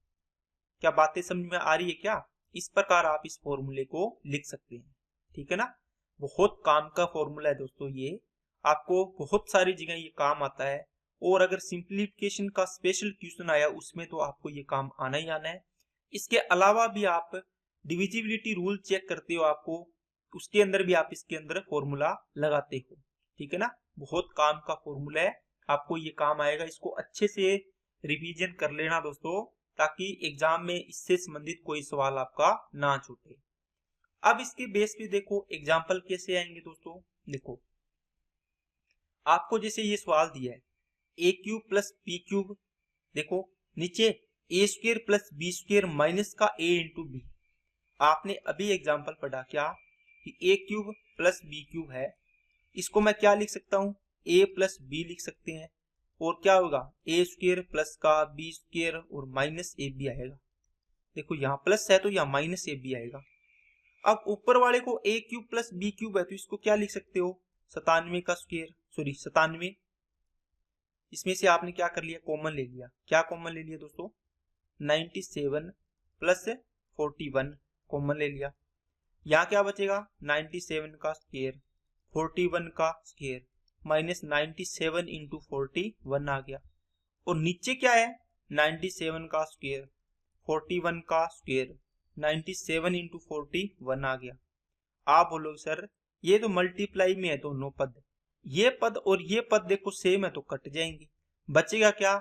A: क्या बातें समझ में आ रही है क्या। इस प्रकार आप इस फॉर्मूले को लिख सकते हैं, ठीक है ना। बहुत काम का फॉर्मूला है दोस्तों ये, आपको बहुत सारी जगह ये काम आता है। और अगर सिंप्लीफिकेशन का स्पेशल क्वेश्चन आया उसमें तो आपको ये काम आना ही आना है। इसके अलावा भी आप डिविजिबिलिटी रूल चेक करते हो, आपको उसके अंदर भी आप इसके अंदर फॉर्मूला लगाते हो, ठीक है ना। बहुत काम का फॉर्मूला है, आपको ये काम आएगा। इसको अच्छे से रिवीजन कर लेना दोस्तों, ताकि एग्जाम में इससे संबंधित कोई सवाल आपका ना छूटे। अब इसके बेस पे देखो एग्जाम्पल कैसे आएंगे दोस्तों। देखो आपको जैसे ये सवाल दिया है A cube plus B cube, देखो नीचे A square plus B square minus का ए इंटू बी। आपने अभी एग्जाम्पल पढ़ा क्या कि A cube plus B cube है, इसको मैं क्या लिख सकता हूं, ए प्लस बी लिख सकते हैं, और क्या होगा ए स्क्वायर प्लस का बी स्क्वायर और माइनस ए बी आएगा। देखो यहाँ प्लस है तो यहाँ माइनस ए बी आएगा। अब ऊपर वाले को ए क्यूब प्लस बी क्यूब है तो इसको क्या लिख सकते हो, 97 का स्क्वायर, सॉरी 97, इसमें से आपने क्या कर लिया कॉमन ले लिया। क्या कॉमन ले लिया दोस्तों, 97 प्लस 41 कॉमन ले लिया। यहाँ क्या बचेगा 97 का स्क्वायर 41 का स्क्वायर माइनस 97 इंटू 41 आ गया, और नीचे क्या है 97 का स्क्वायर 41 का स्क्वायर 97 इंटू 41 आ गया। आप बोलो सर ये तो मल्टीप्लाई में है दोनों पद, ये पद और ये पद देखो सेम है तो कट जाएंगे, बचेगा क्या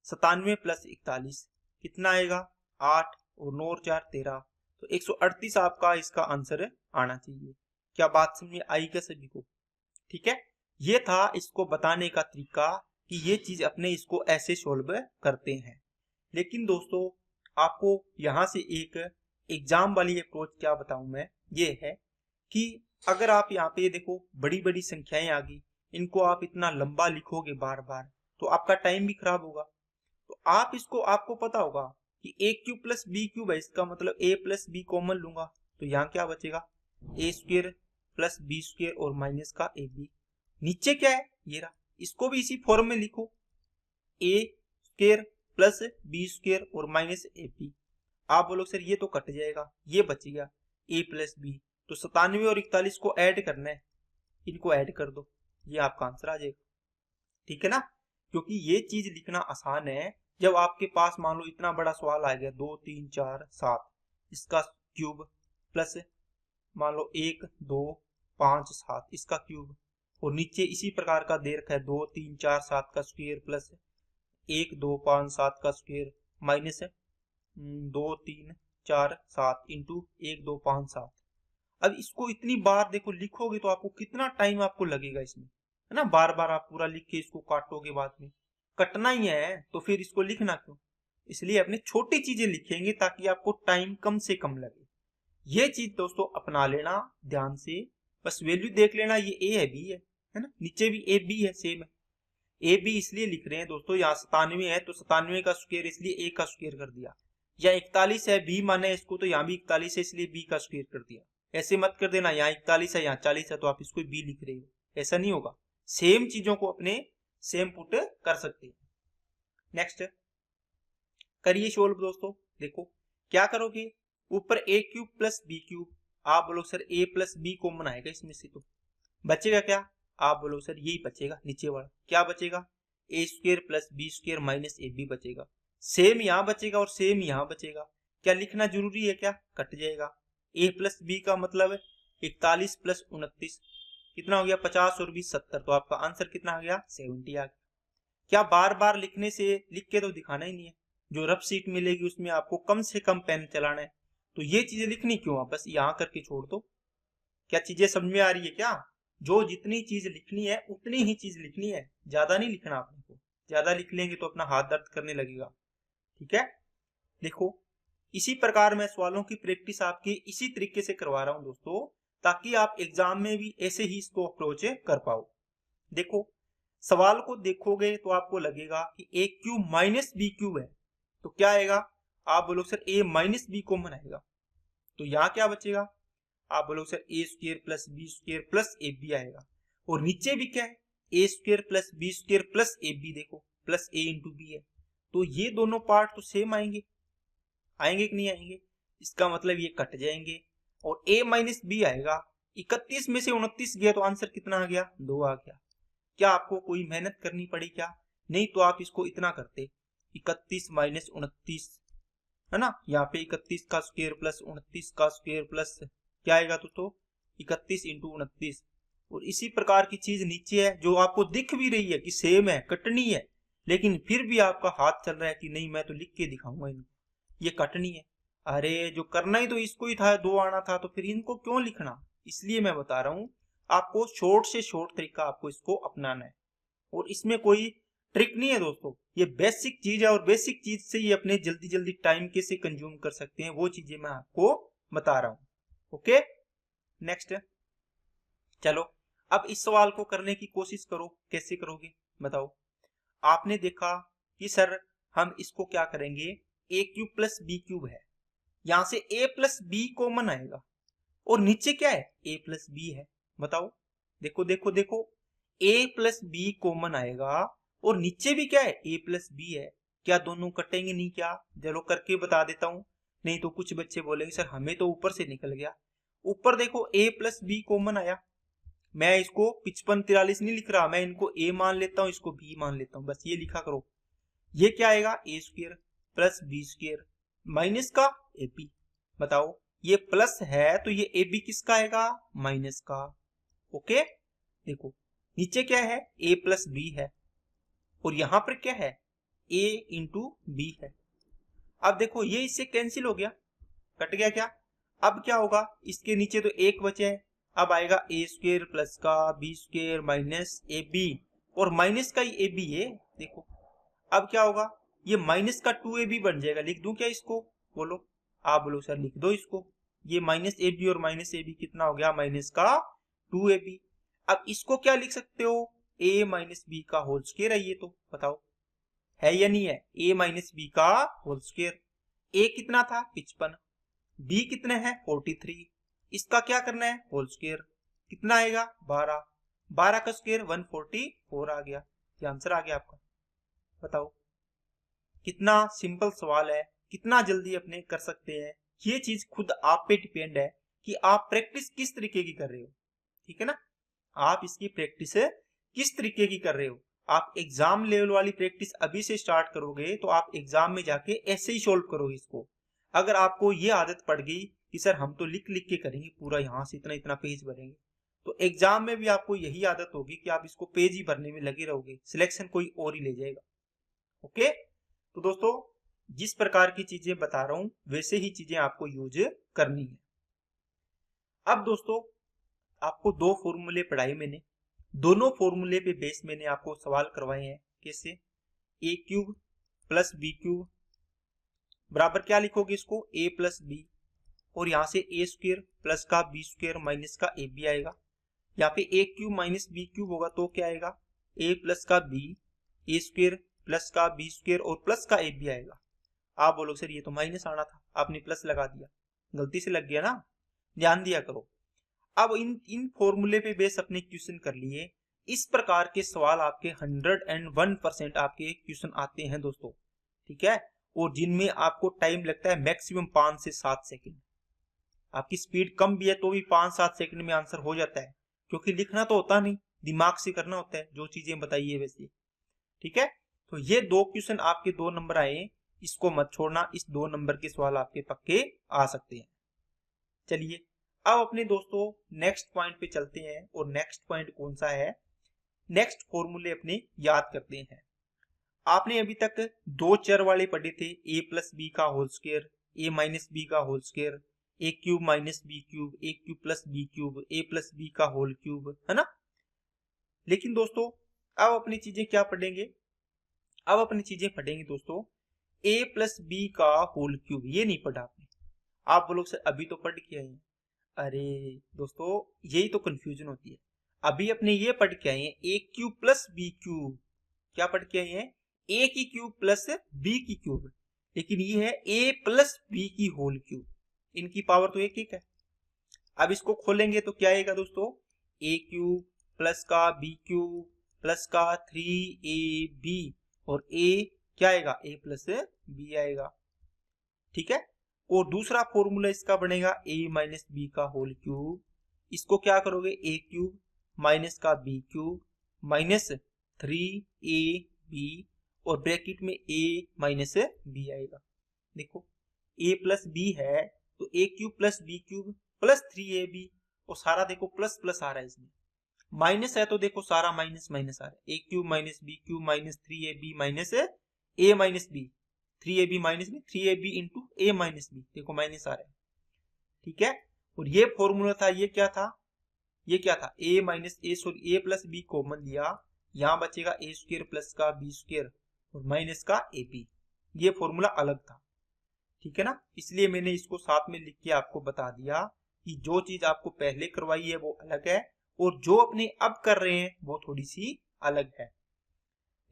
A: 97 प्लस 41 कितना आएगा 8 और 9 और 4 13, तो 138 आपका इसका आंसर आना चाहिए। क्या बात समझ में आई क्या सभी को, ठीक है। ये था इसको बताने का तरीका कि ये चीज अपने इसको ऐसे सोल्व करते हैं। लेकिन दोस्तों आपको यहां से एक एग्जाम वाली अप्रोच क्या बताऊं मैं, ये है कि अगर आप यहाँ पे देखो बड़ी बड़ी संख्याएं आ गई, इनको आप इतना लंबा लिखोगे बार बार तो आपका टाइम भी खराब होगा। तो आप इसको आपको पता होगा कि A cube plus B cube है, इसका मतलब ए प्लस बी कॉमन लूंगा तो यहाँ क्या बचेगा A square plus B square और माइनस का ए बी। नीचे क्या है ये रहा, इसको भी इसी फॉर्म में लिखो ए स्क्वायर प्लस बी स्क्वायर और माइनस ए बी। आप बोलो सर ये तो कट जाएगा, ये बच गया ए प्लस बी। तो 97 और 41 को ऐड करना है, इनको ऐड कर दो, ये आपका आंसर आ जाएगा। ठीक है ना, क्योंकि ये चीज लिखना आसान है। जब आपके पास मान लो इतना बड़ा सवाल आ गया 2 3 4 7, इसका क्यूब प्लस मान लो 1 2 5 7 इसका क्यूब, और नीचे इसी प्रकार का दे रखा है 2 3 4 7 का स्क्वायर प्लस 1 2 5 7 का स्क्वायर माइनस 2 3 4 7 इंटू 1 2 5 7। अब इसको इतनी बार देखो लिखोगे तो आपको कितना टाइम आपको लगेगा इसमें, है ना। बार बार आप पूरा लिख के इसको काटोगे, बाद में कटना ही है तो फिर इसको लिखना क्यों। इसलिए अपने छोटी चीजें लिखेंगे ताकि आपको टाइम कम से कम लगे। ये चीज दोस्तों अपना लेना ध्यान से, बस वैल्यू देख लेना ये ए है बी है ना, नीचे भी ए बी है सेम है। ए बी इसलिए लिख रहे हैं दोस्तों, यहाँ 97 है तो 97 का स्क्वायर इसलिए ए का स्क्वायर कर दिया, या 41 है बी माने इसको तो यहाँ भी 41 है इसलिए बी का स्क्वायर कर दिया। ऐसे मत कर देना यहाँ 41 है यहाँ 40 है तो आप इसको बी लिख रहे हो, ऐसा नहीं होगा। सेम चीजों को अपने सेम पुट कर सकते हैं। नेक्स्ट करिए सोल्व दोस्तों। देखो क्या करोगे, ऊपर ए क्यूब प्लस बी क्यूब, आप बोलो सर ए प्लस बी कॉमन आएगा इसमें से, तो बचेगा क्या, आप बोलो सर यही बचेगा नीचे वाला। क्या बचेगा, A square plus B square minus A B बचेगा। सेम यहाँ बचेगा और सेम यहाँ बचेगा। क्या लिखना जरूरी है, क्या कट जाएगा। ए प्लस बी का मतलब 41 प्लस 29 कितना हो गया 50 और 20 70, तो आपका आंसर कितना आ गया 70 आ गया। क्या बार बार लिखने से लिख के तो दिखाना ही नहीं है, जो रफ शीट मिलेगी उसमें आपको कम से कम पेन चलाना है, तो ये चीजें लिखनी क्यों, आप बस यहाँ करके छोड़ दो। क्या चीजें समझ में आ रही है क्या, जो जितनी चीज लिखनी है उतनी ही चीज लिखनी है, ज्यादा नहीं लिखना आपने को। ज्यादा लिख लेंगे तो अपना हाथ दर्द करने लगेगा। ठीक है, देखो इसी प्रकार मैं सवालों की प्रैक्टिस आपकी इसी तरीके से करवा रहा हूं दोस्तों, ताकि आप एग्जाम में भी ऐसे ही इसको अप्रोच कर पाओ। देखो सवाल को देखोगे तो आपको लगेगा कि A cube minus B cube है, तो क्या आएगा, आप बोलो sir A minus B common आएगा, तो यहाँ क्या बचेगा, आप बोलो sir A square plus B square plus A B आएगा। और नीचे भी क्या है, A square plus B square plus A B, देखो प्लस ए इंटू बी है, तो ये दोनों पार्ट तो सेम आएंगे, आएंगे कि नहीं आएंगे। इसका मतलब ये कट जाएंगे और a माइनस बी आएगा। 31 में से 29 गया तो आंसर कितना आ गया 2 आ गया। क्या आपको कोई मेहनत करनी पड़ी क्या, नहीं तो आप इसको इतना करते 31 माइनस 29 है ना, यहाँ पे 31 का स्क्वायर प्लस 29 का स्क्वायर प्लस क्या आएगा तो 31 इंटू 29। और इसी प्रकार की चीज नीचे है जो आपको दिख भी रही है कि सेम है, कटनी है, लेकिन फिर भी आपका हाथ चल रहा है कि नहीं मैं तो लिख के दिखाऊंगा इनको, ये कटनी है। अरे जो करना ही तो इसको ही था, 2 आना था, तो फिर इनको क्यों लिखना। इसलिए मैं बता रहा हूं आपको शॉर्ट से शॉर्ट तरीका आपको इसको अपनाना है, और इसमें कोई ट्रिक नहीं है दोस्तों, ये बेसिक चीज है, और बेसिक चीज से ही अपने जल्दी जल्दी टाइम कैसे कंज्यूम कर सकते हैं वो चीजें मैं आपको बता रहा हूं। ओके नेक्स्ट, चलो अब इस सवाल को करने की कोशिश करो, कैसे करोगे बताओ। आपने देखा कि सर हम इसको क्या करेंगे, ए क्यूब प्लस बी क्यूब है, यहां से ए प्लस बी कॉमन आएगा, और नीचे क्या है ए प्लस बी है, बताओ। देखो देखो देखो ए प्लस बी कॉमन आएगा और नीचे भी क्या है ए प्लस बी है, क्या दोनों कटेंगे नहीं क्या, चलो करके बता देता हूं, नहीं तो कुछ बच्चे बोलेंगे सर हमें तो ऊपर से निकल गया। ऊपर देखो ए प्लस बी कॉमन आया, मैं इसको 55 43 नहीं लिख रहा, मैं इनको ए मान लेता हूं, इसको बी मान लेता हूं, बस ये लिखा करो। ये क्या आएगा A square plus B square minus का ए बी, बताओ ये प्लस है तो ये ए बी किसका आएगा माइनस का। ओके देखो नीचे क्या है ए प्लस बी है, और यहां पर क्या है ए इंटू बी है। अब देखो ये इससे कैंसिल हो गया, कट गया क्या। अब क्या होगा, इसके नीचे तो एक बचे है, अब आएगा ए स्क्वायर प्लस का B square minus A B, और माइनस का ही ए बी है। देखो अब क्या होगा, ये माइनस का 2ab बन जाएगा, लिख दूं क्या इसको, बोलो आप बोलो सर लिख दो इसको। ये माइनस ए बी और माइनस ए बी कितना हो गया माइनस का 2ab। अब इसको क्या लिख सकते हो, a माइनस बी का होल स्क्वायर है, ये तो बताओ है या नहीं है, a माइनस बी का होल स्क्वायर। a कितना था 55, b कितने हैं 43, इसका क्या करना है होल स्क्वायर, कितना आएगा 12, 12 का स्क्वायर 144 आ गया, ये आंसर आ गया आपका। बताओ कितना सिंपल सवाल है, कितना जल्दी अपने कर सकते हैं। ये चीज खुद आप पे डिपेंड है कि आप प्रैक्टिस किस तरीके की कर रहे हो, ठीक है ना। आप इसकी प्रैक्टिस किस तरीके की कर रहे हो। आप एग्जाम लेवल वाली प्रैक्टिस अभी से स्टार्ट करोगे तो आप एग्जाम में जाके ऐसे ही सोल्व करोगे इसको। अगर आपको ये आदत पड़ गई कि सर हम तो लिख लिख के करेंगे पूरा, यहाँ से इतना इतना पेज भरेंगे, तो एग्जाम में भी आपको यही आदत होगी कि आप इसको पेज ही भरने में लगे रहोगे, सिलेक्शन कोई और ही ले जाएगा। ओके, तो दोस्तों जिस प्रकार की चीजें बता रहा हूं वैसे ही चीजें आपको यूज करनी है। अब दोस्तों आपको दो फॉर्मूले पढ़ाए मैंने, दोनों फॉर्मूले पे बेस मैंने आपको सवाल करवाए हैं। कैसे? ए क्यूब प्लस बी क्यूब बराबर क्या लिखोगे इसको, ए प्लस बी, और यहाँ से ए स्क्वायर प्लस का बी स्क्वायर माइनस का ए बी आएगा। यहाँ पे ए क्यूब माइनस बी क्यूब होगा तो क्या आएगा, ए प्लस का बी, ए स्क्वायर प्लस का बी स्क्वायर और प्लस का ए बी आएगा। आप बोलोगे सर ये तो माइनस आना था, आपने प्लस लगा दिया, गलती से लग गया ना, ध्यान दिया करो। अब इन फॉर्मूले पे बेस अपने क्वेश्चन कर लिए। इस प्रकार के सवाल आपके 101% आपके क्वेश्चन आते हैं दोस्तों, ठीक है, और जिनमें आपको टाइम लगता है मैक्सिमम 5 से 7 सेकंड। आपकी स्पीड कम भी है तो भी 5-7 सेकंड में आंसर हो जाता है, क्योंकि लिखना तो होता नहीं, दिमाग से करना होता है जो चीजें बताइए वैसे, ठीक है। तो ये दो क्वेश्चन आपके 2 नंबर आए, इसको मत छोड़ना, इस 2 नंबर के सवाल आपके पक्के आ सकते हैं। चलिए अब अपने दोस्तों नेक्स्ट पॉइंट पे चलते हैं, और नेक्स्ट पॉइंट कौन सा है, नेक्स्ट फॉर्मूले अपने याद करते हैं। आपने अभी तक 2 चर वाले पढ़े थे, ए प्लस बी का होल स्क्वायर, ए माइनस बी का होल स्क्वायर, ए क्यूब माइनस बी क्यूब, ए क्यूब प्लस बी क्यूब, ए प्लस बी का होल क्यूब, है ना। लेकिन दोस्तों अब अपनी चीजें क्या पढ़ेंगे, अब अपनी चीजें पढ़ेंगे दोस्तों ए प्लस बी का होल क्यूब। ये नहीं पढ़ा आपने, आप लोग सर अभी तो पढ़ के आए हैं। अरे दोस्तों यही तो कंफ्यूजन होती है, अभी अपने ये पढ़ के आए हैं A cube plus B cube. क्या पढ़ के आए हैं, ए की क्यूब प्लस बी की क्यूब, लेकिन ये है ए प्लस बी की होल क्यूब, इनकी पावर तो एक एक है। अब इसको खोलेंगे तो क्या आएगा दोस्तों, ए क्यूब प्लस का बी क्यूब प्लस का 3ab, और ए क्या आएगा, ए प्लस बी आएगा, ठीक है। और दूसरा फॉर्मूला इसका बनेगा a माइनस बी का होल क्यूब, इसको क्या करोगे, ए क्यूब माइनस का बी क्यूब माइनस 3ab, और ब्रैकेट में a माइनस बी आएगा। देखो a प्लस बी है तो A cube plus B cube plus 3ab, और सारा देखो प्लस प्लस आ रहा है, इसमें माइनस है तो देखो सारा माइनस माइनस आ रहा है, A cube minus B cube minus 3ab minus a minus B, 3ab minus में 3ab into A minus B, देखो माइनस आ रहा है, ठीक है। और ये फॉर्मूला था, ये क्या था, ये क्या था, a minus A, sorry A plus B common लिया, यहाँ बचेगा ए स्क्वायर प्लस का बी स्क्वायर और माइनस का ए बी, ये फॉर्मूला अलग था, ठीक है ना। इसलिए मैंने इसको साथ में लिख के आपको बता दिया कि जो चीज आपको पहले करवाई है वो अलग है, और जो अपने अब कर रहे हैं वो थोड़ी सी अलग है।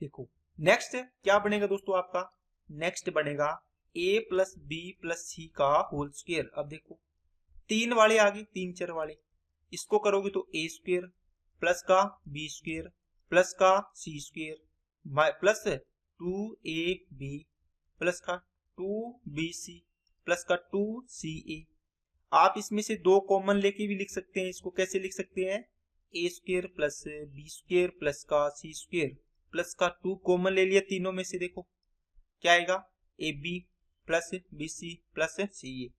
A: देखो नेक्स्ट क्या बनेगा दोस्तों आपका, नेक्स्ट बनेगा a plus B plus C का होल स्क्वायर। अब देखो 3 वाले आगे, 3 चर वाले, इसको करोगे तो a स्क्वायर प्लस का बी स्क्वायर प्लस का C square plus 2ab plus का 2bc प्लस का 2ca। आप इसमें से 2 कॉमन लेके भी लिख सकते हैं, इसको कैसे लिख सकते हैं, a square plus B square plus का सी स्क्वायर प्लस का 2 कॉमन ले लिया तीनों में से, देखो क्या आएगा, A B plus B C plus C A.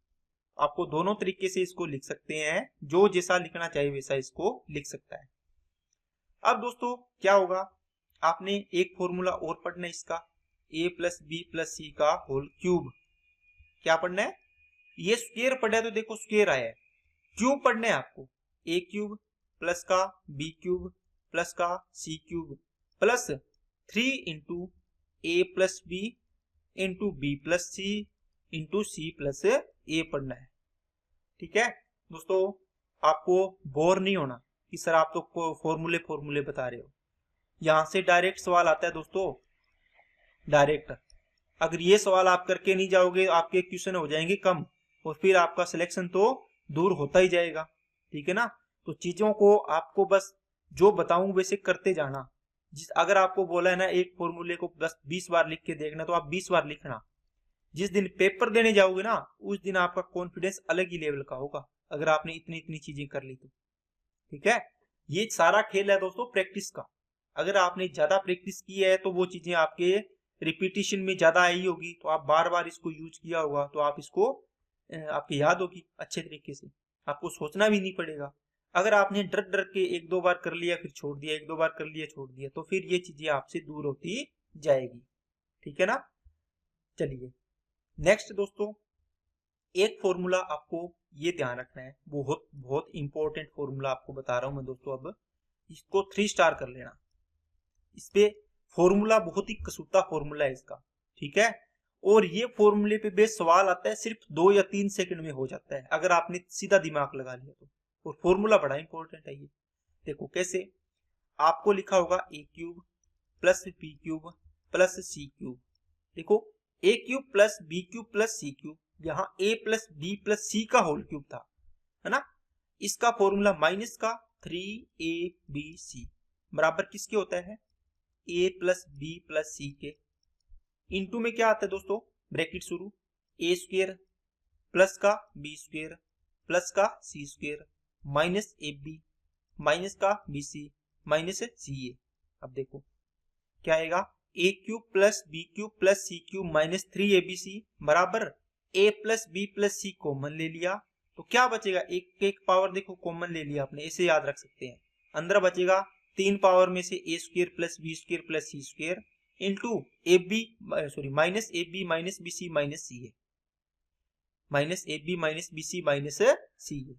A: आपको दोनों तरीके से इसको लिख सकते हैं, जो जैसा लिखना चाहिए वैसा इसको लिख सकता है। अब दोस्तों क्या होगा, आपने एक फॉर्मूला और पढ़ना है इसका, ए प्लस बी प्लस सी का होल क्यूब। क्या पढ़ना है, ये स्क्वायर पढ़ा है तो देखो स्क्वायर आया है, क्यूब पढ़ना है आपको, ए क्यूब प्लस का बी क्यूब प्लस का C cube plus 3 into A plus B into B plus C into C plus A पढ़ना है, ठीक है दोस्तों। आपको बोर नहीं होना कि सर आप तो फॉर्मूले बता रहे हो, यहां से डायरेक्ट सवाल आता है दोस्तों, डायरेक्ट। अगर ये सवाल आप करके नहीं जाओगे आपके क्वेश्चन हो जाएंगे कम, और फिर आपका सिलेक्शन तो दूर होता ही जाएगा, ठीक है ना। तो चीजों को आपको बस जो बताऊं वैसे करते जाना, अगर आपको बोला है ना एक फॉर्मूले को 20 बार लिख के देखना, तो आप 20 बार लिखना। जिस दिन पेपर देने जाओगे ना, उस दिन आपका कॉन्फिडेंस अलग ही लेवल का होगा, अगर आपने इतनी इतनी चीजें कर ली तो। ठीक है, ये सारा खेल है दोस्तों प्रैक्टिस का। अगर आपने ज्यादा प्रैक्टिस की है तो वो चीजें आपके रिपीटिशन में ज्यादा आई होगी, तो आप बार बार इसको यूज किया होगा, तो आप इसको आपके याद होगी अच्छे तरीके से, आपको सोचना भी नहीं पड़ेगा। अगर आपने डर डर के एक दो बार कर लिया फिर छोड़ दिया, एक दो बार कर लिया छोड़ दिया, तो फिर ये चीजें आपसे दूर होती जाएगी। ठीक है ना। चलिए नेक्स्ट दोस्तों, एक फॉर्मूला आपको ये ध्यान रखना है, बहुत बहुत इंपॉर्टेंट फॉर्मूला आपको बता रहा हूं मैं दोस्तों। अब इसको 3 स्टार कर लेना। इस पे फॉर्मूला बहुत ही कसूता फॉर्मूला है इसका। ठीक है, और ये फॉर्मूले पे बेस सवाल आता है, सिर्फ 2 या 3 सेकंड में हो जाता है अगर आपने सीधा दिमाग लगा लिया तो। और फॉर्मूला बड़ा इंपॉर्टेंट है ये। देखो कैसे, आपको लिखा होगा A cube plus B cube plus C cube. देखो A cube plus B cube plus C cube, यहाँ A plus B plus C का होल क्यूब था, है ना। इसका फॉर्मूला माइनस का 3ab बराबर किसके होता है, A plus B plus C के। इनटू में क्या आता है दोस्तों, ब्रैकेट शुरू, ए स्क्वायर प्लस का बी स्क्वायर प्लस का C square minus A B minus का B C minus C A. अब देखो क्या आएगा, A cube plus B cube plus C cube minus 3abc बराबर A plus B plus C common ले लिया, तो क्या बचेगा, एक एक पावर देखो कॉमन ले लिया आपने, इसे याद रख सकते हैं। अंदर बचेगा 3 पावर में से A square plus B square plus C square into A B sorry minus A B minus B C minus C A, minus A B minus B C minus C A.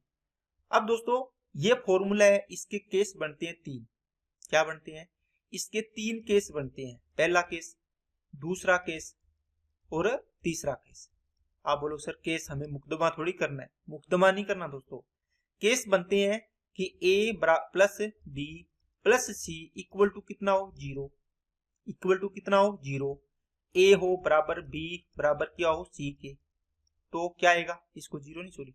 A: अब दोस्तों ये formula है, इसके case बनते हैं 3। क्या बनते हैं, इसके 3 केस बनते हैं, पहला केस, दूसरा केस और तीसरा केस। आप बोलो सर केस हमें मुकदमा थोड़ी करना है, मुकदमा नहीं करना दोस्तों। केस बनते हैं कि A plus B plus C equal to कितना हो 0, इक्वल टू कितना हो 0, ए हो बराबर बी बराबर क्या हो सी के, तो क्या आएगा, इसको 0 नहीं सॉरी,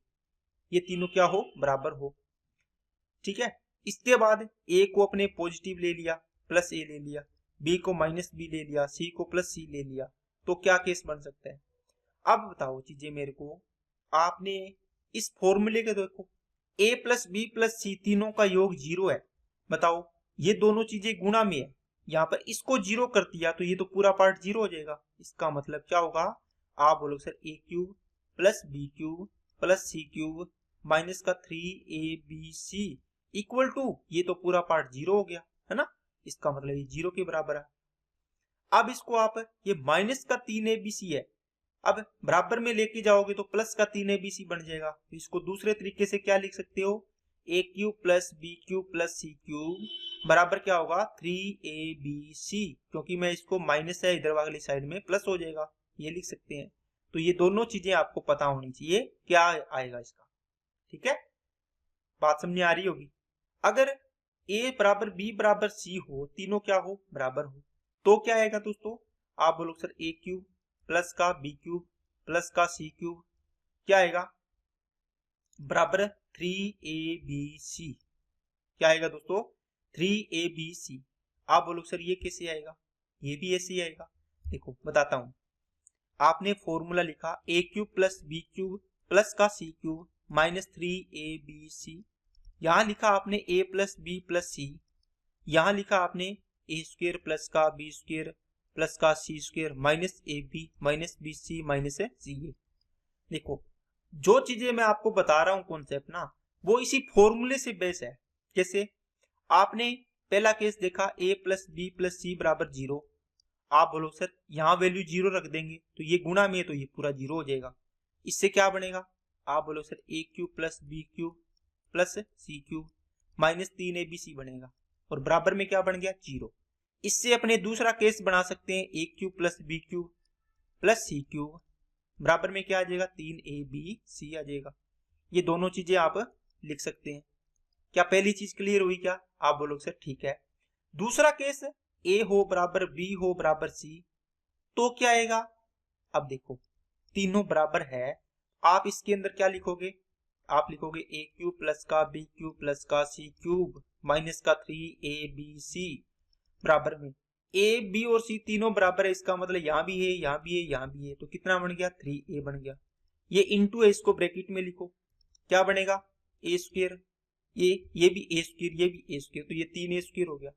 A: ये तीनों क्या हो बराबर हो। ठीक है, इसके बाद ए को अपने पॉजिटिव ले लिया प्लस ए ले लिया, बी को माइनस बी ले लिया, सी को प्लस सी ले लिया, तो क्या केस बन सकता है। अब बताओ चीजें मेरे को, आपने इस फॉर्मूले के देखो a प्लस बी प्लस सी तीनों का योग 0 है, बताओ ये दोनों चीजें गुणा में है, यहाँ पर इसको 0 कर दिया तो ये तो पूरा पार्ट 0 हो जाएगा। इसका मतलब क्या होगा, आप बोलो sir A cube plus B cube plus C cube minus का 3abc इक्वल टू, ये तो पूरा पार्ट 0 हो गया है ना, इसका मतलब ये 0 के बराबर है। अब इसको आप, ये माइनस का 3abc है, अब बराबर में लेके जाओगे तो प्लस का 3abc बन जाएगा, तो इसको दूसरे तरीके से क्या लिख सकते हो, A cube plus B cube plus C cube बराबर क्या होगा 3abc, क्योंकि मैं इसको माइनस है इधर वाली साइड में प्लस हो जाएगा, ये लिख सकते हैं। तो ये दोनों चीजें आपको पता होनी चाहिए क्या आएगा इसका। ठीक है, बात समझ आ रही होगी। अगर a बराबर b बराबर c हो, तीनों क्या हो बराबर हो, तो क्या आएगा दोस्तों, आप बोलो सर ए क्यूब प्लस का बी क्यूब प्लस का सी क्यूब क्या आएगा बराबर 3abc, क्या आएगा दोस्तों 3abc। आप बोलो सर ये कैसे आएगा, ये भी ऐसे ही आएगा। देखो बताता हूं, आपने फॉर्मूला लिखा A cube plus B cube plus का सी क्यूब माइनस 3abc, यहां लिखा आपने a plus B plus C, यहां लिखा आपने ए स्क्वायर प्लस का बी स्क्वायर प्लस का C square minus A B minus B C minus C A. देखो जो चीजें मैं आपको बता रहा हूं कॉन्सेप्ट ना, वो इसी फॉर्मूले से बेस है। कैसे, आपने पहला केस देखा ए प्लस बी प्लस सी बराबर 0, आप बोलो सर यहाँ वैल्यू 0 रख देंगे तो ये गुणा में है तो ये पूरा 0 हो जाएगा। इससे क्या बनेगा, आप बोलो sir A cube plus B cube plus C cube minus 3abc बनेगा, और बराबर में क्या बन गया 0। इससे अपने दूसरा केस बना सकते हैं A cube plus B cube plus C cube बराबर में क्या आ जाएगा 3abc आ जाएगा। ये दोनों चीजें आप लिख सकते हैं। क्या पहली चीज क्लियर हुई क्या, आप बोलोगे सर ठीक है। दूसरा केस ए हो बराबर बी हो बराबर सी, तो क्या आएगा, अब देखो तीनों बराबर है, आप इसके अंदर क्या लिखोगे, आप लिखोगे ए क्यूब प्लस का बी क्यूब प्लस का सी क्यूब माइनस का 3abc बराबर में, ए बी और सी तीनों बराबर है, इसका मतलब यहाँ भी है, यहाँ भी है, यहाँ भी है, तो कितना बन गया 3a बन गया। ये इंटू है, इसको ब्रैकेट में लिखो, क्या बनेगा ए स्क्वायर, ये भी ए स्क्वायर, ये भी ए स्क्वायर, तो ये 3a स्क्वायर हो गया।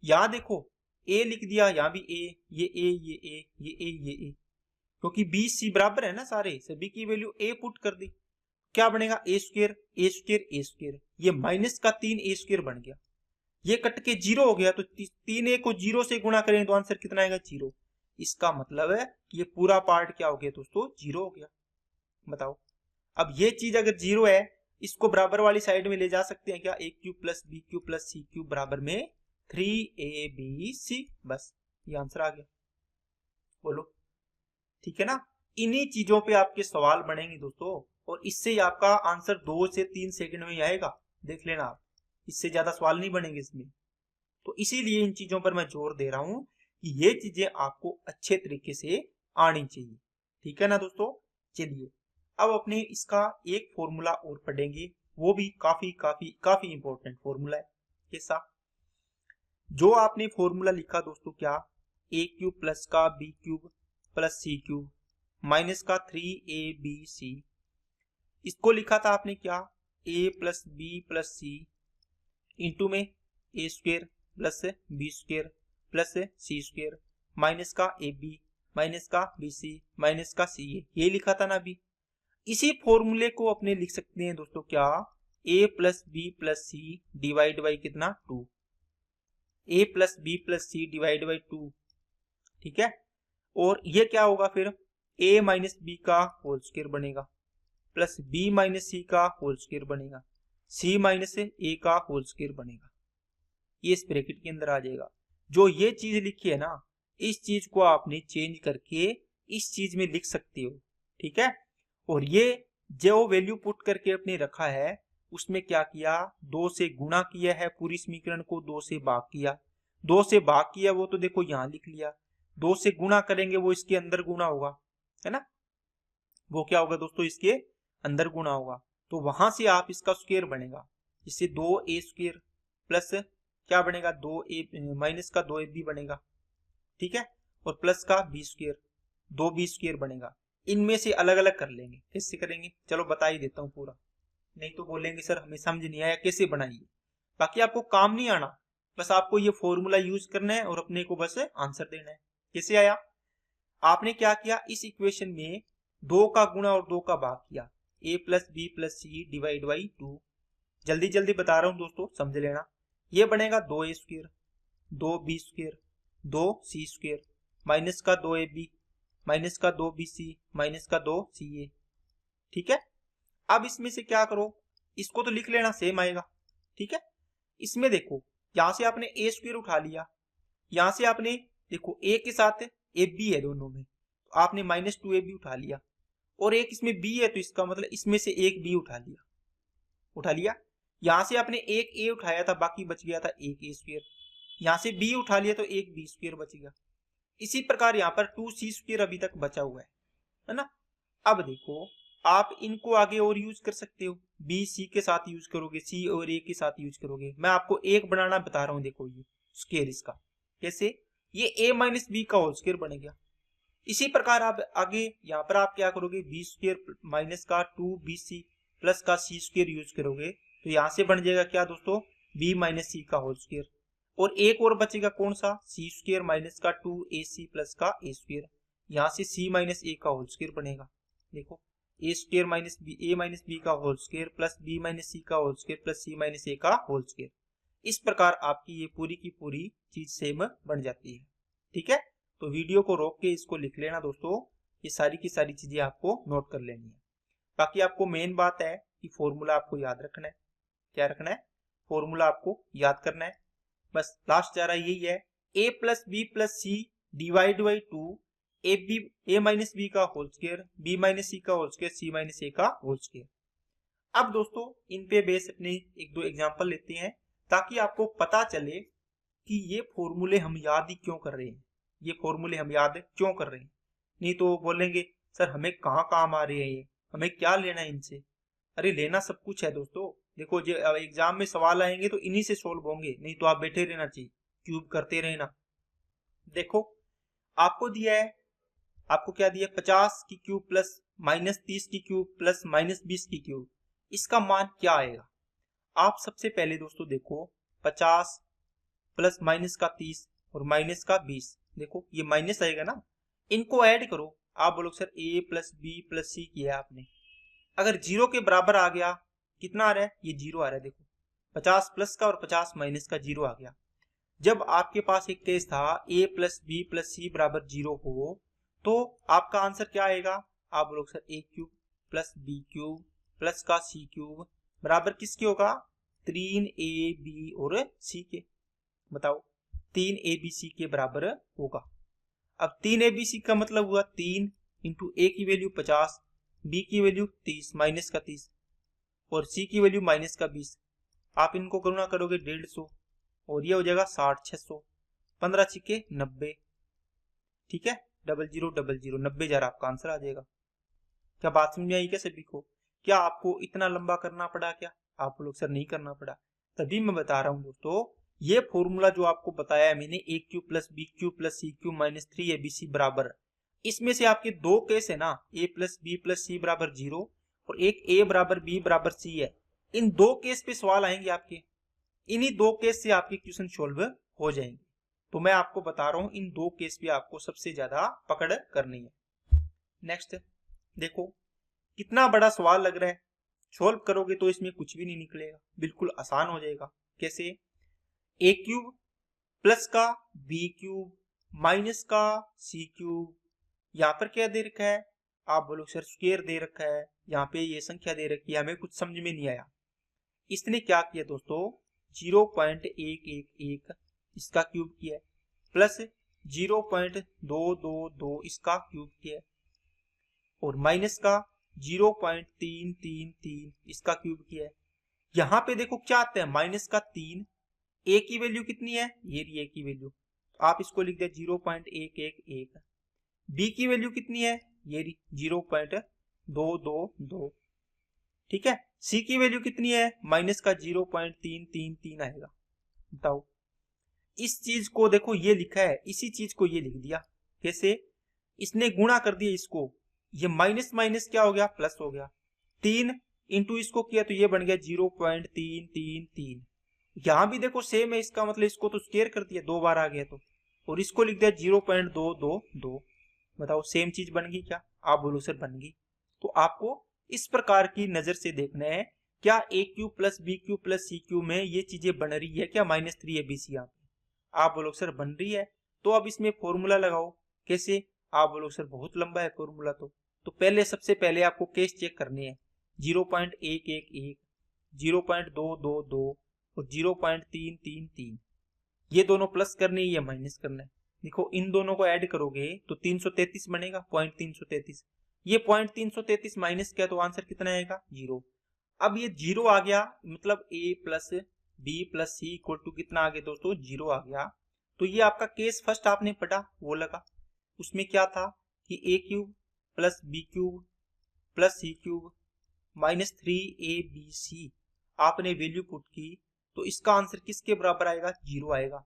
A: यहाँ देखो ए लिख दिया, यहाँ भी ए, ये ए, ये ए, ये ए, ये ए, क्योंकि बी सी बराबर है ना, सारे सभी की वैल्यू ए पुट कर दी, क्या बनेगा ए स्क्वायर, ए स्क्वायर, ए स्क्वायर, ये माइनस का 3a स्क्वायर बन गया, ये कट के 0 हो गया, तो 3a को 0 से गुणा करें तो आंसर कितना आएगा 0। इसका मतलब है कि ये पूरा पार्ट क्या हो गया दोस्तों 0 हो गया। बताओ, अब ये चीज अगर 0 है, इसको बराबर वाली साइड में ले जा सकते हैं क्या, a cube plus B cube plus C cube बराबर में 3abc, बस ये आंसर आ गया। बोलो ठीक है ना। इन्हीं चीजों पे आपके सवाल बनेंगे दोस्तों, और इससे ही आपका आंसर 2 से 3 सेकंड में ही आएगा, देख लेना आप, इससे ज्यादा सवाल नहीं बनेंगे इसमें। तो इसीलिए इन चीजों पर मैं जोर दे रहा हूं कि ये चीजें आपको अच्छे तरीके से आनी चाहिए, ठीक है ना दोस्तों। चलिए अब अपने इसका एक फॉर्मूला और पढ़ेंगे, वो भी काफी काफी काफी इंपॉर्टेंट फॉर्मूला है। कैसा, जो आपने फॉर्मूला लिखा दोस्तों, क्या ए क्यूब प्लस का B cube plus C cube minus का 3abc, इसको लिखा था आपने क्या a plus B plus C into में A square plus B square plus C square minus का ए बी माइनस का बी सी माइनस का सी ए, ये लिखा था ना अभी। इसी फॉर्मूले को अपने लिख सकते हैं दोस्तों, क्या a plus B plus C divide by कितना 2, a plus B plus C divide by 2, ठीक है। और ये क्या होगा फिर, a माइनस बी का होल स्क्वायर बनेगा प्लस b माइनस सी का होल स्क्वायर बनेगा, c माइनस ए का होल स्क्वायर बनेगा, ये इस ब्रैकेट के अंदर आ जाएगा। जो ये चीज लिखी है ना, इस चीज को आपने चेंज करके इस चीज में लिख सकते हो, ठीक है। और ये जो वैल्यू पुट करके अपने रखा है, उसमें क्या किया, 2 से गुणा किया है, पूरी समीकरण को 2 से भाग किया, 2 से भाग किया वो तो देखो यहाँ लिख लिया, 2 से गुणा करेंगे वो इसके अंदर गुणा होगा, है ना, वो क्या होगा दोस्तों इसके अंदर गुणा होगा, तो वहां से आप इसका स्क्वायर बनेगा, इससे 2a स्क्वायर प्लस क्या बनेगा 2a माइनस का 2ab बनेगा, ठीक है, और प्लस का b स्क्वायर 2b स्क्वायर बनेगा। इनमें से अलग अलग कर लेंगे, कैसे करेंगे चलो बता ही देता हूँ पूरा, नहीं तो बोलेंगे सर हमें समझ नहीं आया कैसे बनाइए। बाकी आपको काम नहीं आना, बस आपको ये फॉर्मूला यूज करना है और अपने को बस आंसर देना है। कैसे आया, आपने क्या किया, इस इक्वेशन में 2 का गुणा और 2 का भाग किया, a plus B plus C divide by 2, जल्दी जल्दी बता रहा हूं दोस्तों समझ लेना। ये बनेगा 2a square 2b square 2c square minus का 2ab माइनस का 2bc माइनस का 2ca, ठीक है। अब इसमें से क्या करो, इसको तो लिख लेना सेम आएगा, ठीक है। इसमें देखो यहां से आपने a स्क्वायर उठा लिया, यहां से आपने देखो a के साथ ab है दोनों में, तो आपने माइनस 2ab उठा लिया, और एक इसमें b है तो इसका मतलब इसमें से एक b उठा लिया। यहां से आपने एक a उठाया था, बाकी बच गया था एक a स्क्वायर, यहां से b उठा लिया तो एक b स्क्वायर बच गया। इसी प्रकार यहाँ पर 2c स्क्वायर अभी तक बचा हुआ है ना। अब देखो आप इनको आगे और यूज कर सकते हो, b c के साथ यूज करोगे, c और a के साथ यूज करोगे, मैं आपको एक बनाना बता रहा हूँ। देखो ये स्क्वायर इसका कैसे, ये a माइनस बी का होल स्क्वायर बन गया। इसी प्रकार आप आगे यहाँ पर आप क्या करोगे, बी स्क्वायर माइनस का 2bc प्लस का c स्क्वायर यूज करोगे, तो यहाँ से बन जाएगा क्या दोस्तों, b माइनस सी का होल स्क्वायर, और एक और बचेगा कौन सा, c स्क्वायर माइनस का 2ac प्लस का a स्क्वायर, यहाँ से c माइनस a का होल स्क्वायर बनेगा। देखो a square minus B a minus B का whole square plus b minus C का whole square plus c minus a का होल स्क्वायर, इस प्रकार आपकी ये पूरी की पूरी चीज सेम बन जाती है, ठीक है। तो वीडियो को रोक के इसको लिख लेना दोस्तों, ये सारी की सारी चीजें आपको नोट कर लेनी है। बाकी आपको मेन बात है कि फॉर्मूला आपको याद रखना है, क्या रखना है, फॉर्मूला आपको याद करना है, बस लास्ट जा रहा यही है, a plus B plus C divide by 2 a minus B का whole square b minus C का whole square c minus a का होल स्क्वायर। अब दोस्तों इन पे बेस अपने एक दो एग्जांपल लेते हैं, ताकि आपको पता चले कि ये फॉर्मूले हम याद ही क्यों कर रहे हैं, ये फॉर्मूले हम याद क्यों कर रहे हैं। नहीं तो बोलेंगे सर हमें कहाँ काम आ रहे हैं ये, हमें क्या लेना है इनसे। अरे लेना सब कुछ है दोस्तों, देखो जो एग्जाम में सवाल आएंगे तो इन्हीं से सोल्व होंगे, नहीं तो आप बैठे रहना चाहिए, क्यूब करते रहना। देखो आपको दिया है, आपको क्या दिया, 50 की क्यूब प्लस -30 की क्यूब प्लस -20 की क्यूब, इसका मान क्या आएगा। आप सबसे पहले दोस्तों देखो 50 प्लस माइनस का 30 और माइनस का 20, देखो ये माइनस आएगा ना, इनको ऐड करो। आप बोलो sir a plus B plus C किया आपने, अगर जीरो के बराबर आ गया, कितना आ रहा है, ये जीरो आ रहा है। देखो 50 प्लस का और 50 माइनस का जीरो आ गया। जब आपके पास एक केस था a plus B plus C बराबर जीरो हो, तो आपका आंसर क्या आएगा। आप बोलो sir a cube plus B cube plus का सी क्यूब बराबर किसके होगा, 3ab और c के। बताओ 3abc के बराबर होगा। अब 3abc का मतलब हुआ 3 इंटू a की वैल्यू 50, b की वैल्यू 30 माइनस का 30 और c की वैल्यू माइनस का 20। आप इनको गुणा करोगे 150 और ये हो जाएगा 60, 600, 15 छिके 90। ठीक है, 0000 90,000 आपका आंसर आ जाएगा। क्या बात समझ में आई क्या सभी को। क्या आपको इतना लंबा करना पड़ा क्या, आप लोग सर नहीं करना पड़ा, तभी मैं बता रहा हूं दोस्तों। ये फॉर्मूला जो आपको बताया है मैंने, a cube plus B cube plus C cube minus 3abc बराबर, इसमें से आपके दो केस है ना, a plus B plus C बराबर 0 और एक a बराबर b बराबर c है। इन दो केस पे सवाल आएंगे आपके, इन्हीं दो केस से आपके क्वेश्चन सोल्व हो जाएंगे। तो मैं आपको बता रहा हूं इन दो केस पे आपको सबसे ज्यादा पकड़ करनी है। नेक्स्ट देखो, कितना बड़ा सवाल लग रहा है, सोल्व करोगे तो इसमें कुछ भी नहीं निकलेगा, बिल्कुल आसान हो जाएगा। कैसे, a क्यूब प्लस का b क्यूब माइनस का c क्यूब, यहाँ पर क्या दे रखा है, आप बोलो सर स्क्वायर दे रखा है, यहाँ पे ये संख्या दे रखी है, हमें कुछ समझ में नहीं आया। इसने क्या किया दोस्तों, 0.111 इसका क्यूब किया है प्लस 0.222 इसका क्यूब किया है और माइनस का 0.333 इसका क्यूब किया है। यहाँ पे देखो क्या आता है, माइनस का 3, a की वैल्यू कितनी है, ये रही a की वैल्यू, आप इसको लिख दे 0.111, b की वैल्यू कितनी है, ये रही 0.222। ठीक है, c की वैल्यू कितनी है, माइनस का 0.333 आएगा। बताओ, इस चीज को देखो ये लिखा है, इसी चीज को ये लिख दिया। कैसे, इसने गुणा कर दिया इसको, ये माइनस माइनस क्या हो गया, प्लस हो गया, 3 इंटू इसको किया तो ये बन गया 0.333। यहां भी देखो सेम है, इसका मतलब इसको तो स्क्वायर कर दिया, दो बार आ गया तो, और इसको लिख दिया 0.222। बताओ सेम चीज बन गई क्या, आप बोलो सर बन गई। तो आपको इस प्रकार की नजर से देखना है, क्या a cube plus B cube plus C cube में ये चीजें बन रही है क्या, -3abc यहाँ पे, आप बोलो सर बन रही है। तो अब इसमें फॉर्मूला लगाओ। कैसे, आप बोलो सर बहुत लंबा है फॉर्मूला तो पहले सबसे पहले आपको केस चेक करने हैं, 0.111, 0.222 और 0.333, ये दोनों प्लस करने है, ये माइनस करना है। देखो इन दोनों को ऐड करोगे तो 333 बनेगा, 0.333, ये 0.333 माइनस किया तो आंसर कितना आएगा, 0। अब ये 0 आ गया, मतलब a plus B plus C equal to कितना आ गया दोस्तों, 0 आ गया। तो ये आपका केस फर्स्ट आपने पढ़ा वो लगा, उसमें क्या था कि a cube plus B cube plus C cube minus 3abc आपने वैल्यू पुट की, तो इसका आंसर किसके बराबर आएगा, 0 आएगा।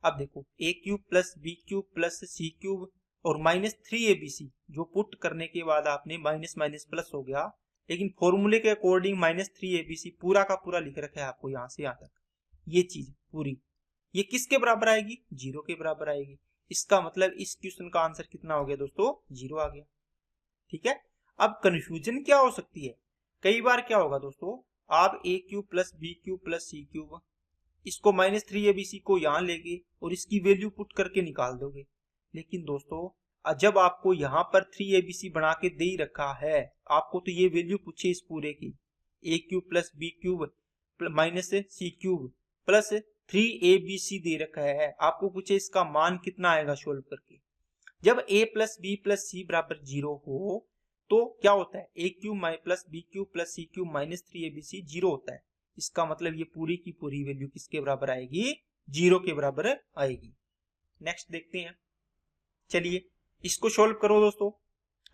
A: अब देखो a cube plus B cube plus C cube और माइनस 3abc जो पुट करने के बाद आपने माइनस माइनस प्लस हो गया, लेकिन फॉर्मूले के अकॉर्डिंग -3abc पूरा का पूरा लिख रखा है आपको यहाँ से यहाँ तक, ये चीज पूरी, ये किसके बराबर आएगी, 0 के बराबर आएगी। इसका मतलब इस क्वेश्चन का आंसर कितना हो गया दोस्तों, 0 आ गया। ठीक है, अब कंफ्यूजन क्या हो सकती है, कई बार क्या होगा दोस्तों, आप a cube plus B cube plus C cube, इसको -3abc को यहाँ लेगे और इसकी वैल्यू पुट करके निकाल दोगे। लेकिन दोस्तों जब आपको यहाँ पर 3abc बना के दे ही रखा है, आपको तो ये वैल्यू पूछे इस पूरे की, a cube plus B cube minus C cube plus 3abc दे रखा है, आपको पूछे इसका मान कितना आएगा सोल्व करके। जब a plus B plus C बराबर 0 हो तो क्या होता है, a cube plus B cube plus C cube minus 3abc 0 होता है। इसका मतलब ये पूरी की पूरी वैल्यू किसके बराबर आएगी, 0 के बराबर आएगी। नेक्स्ट देखते हैं, चलिए इसको सोल्व करो दोस्तों,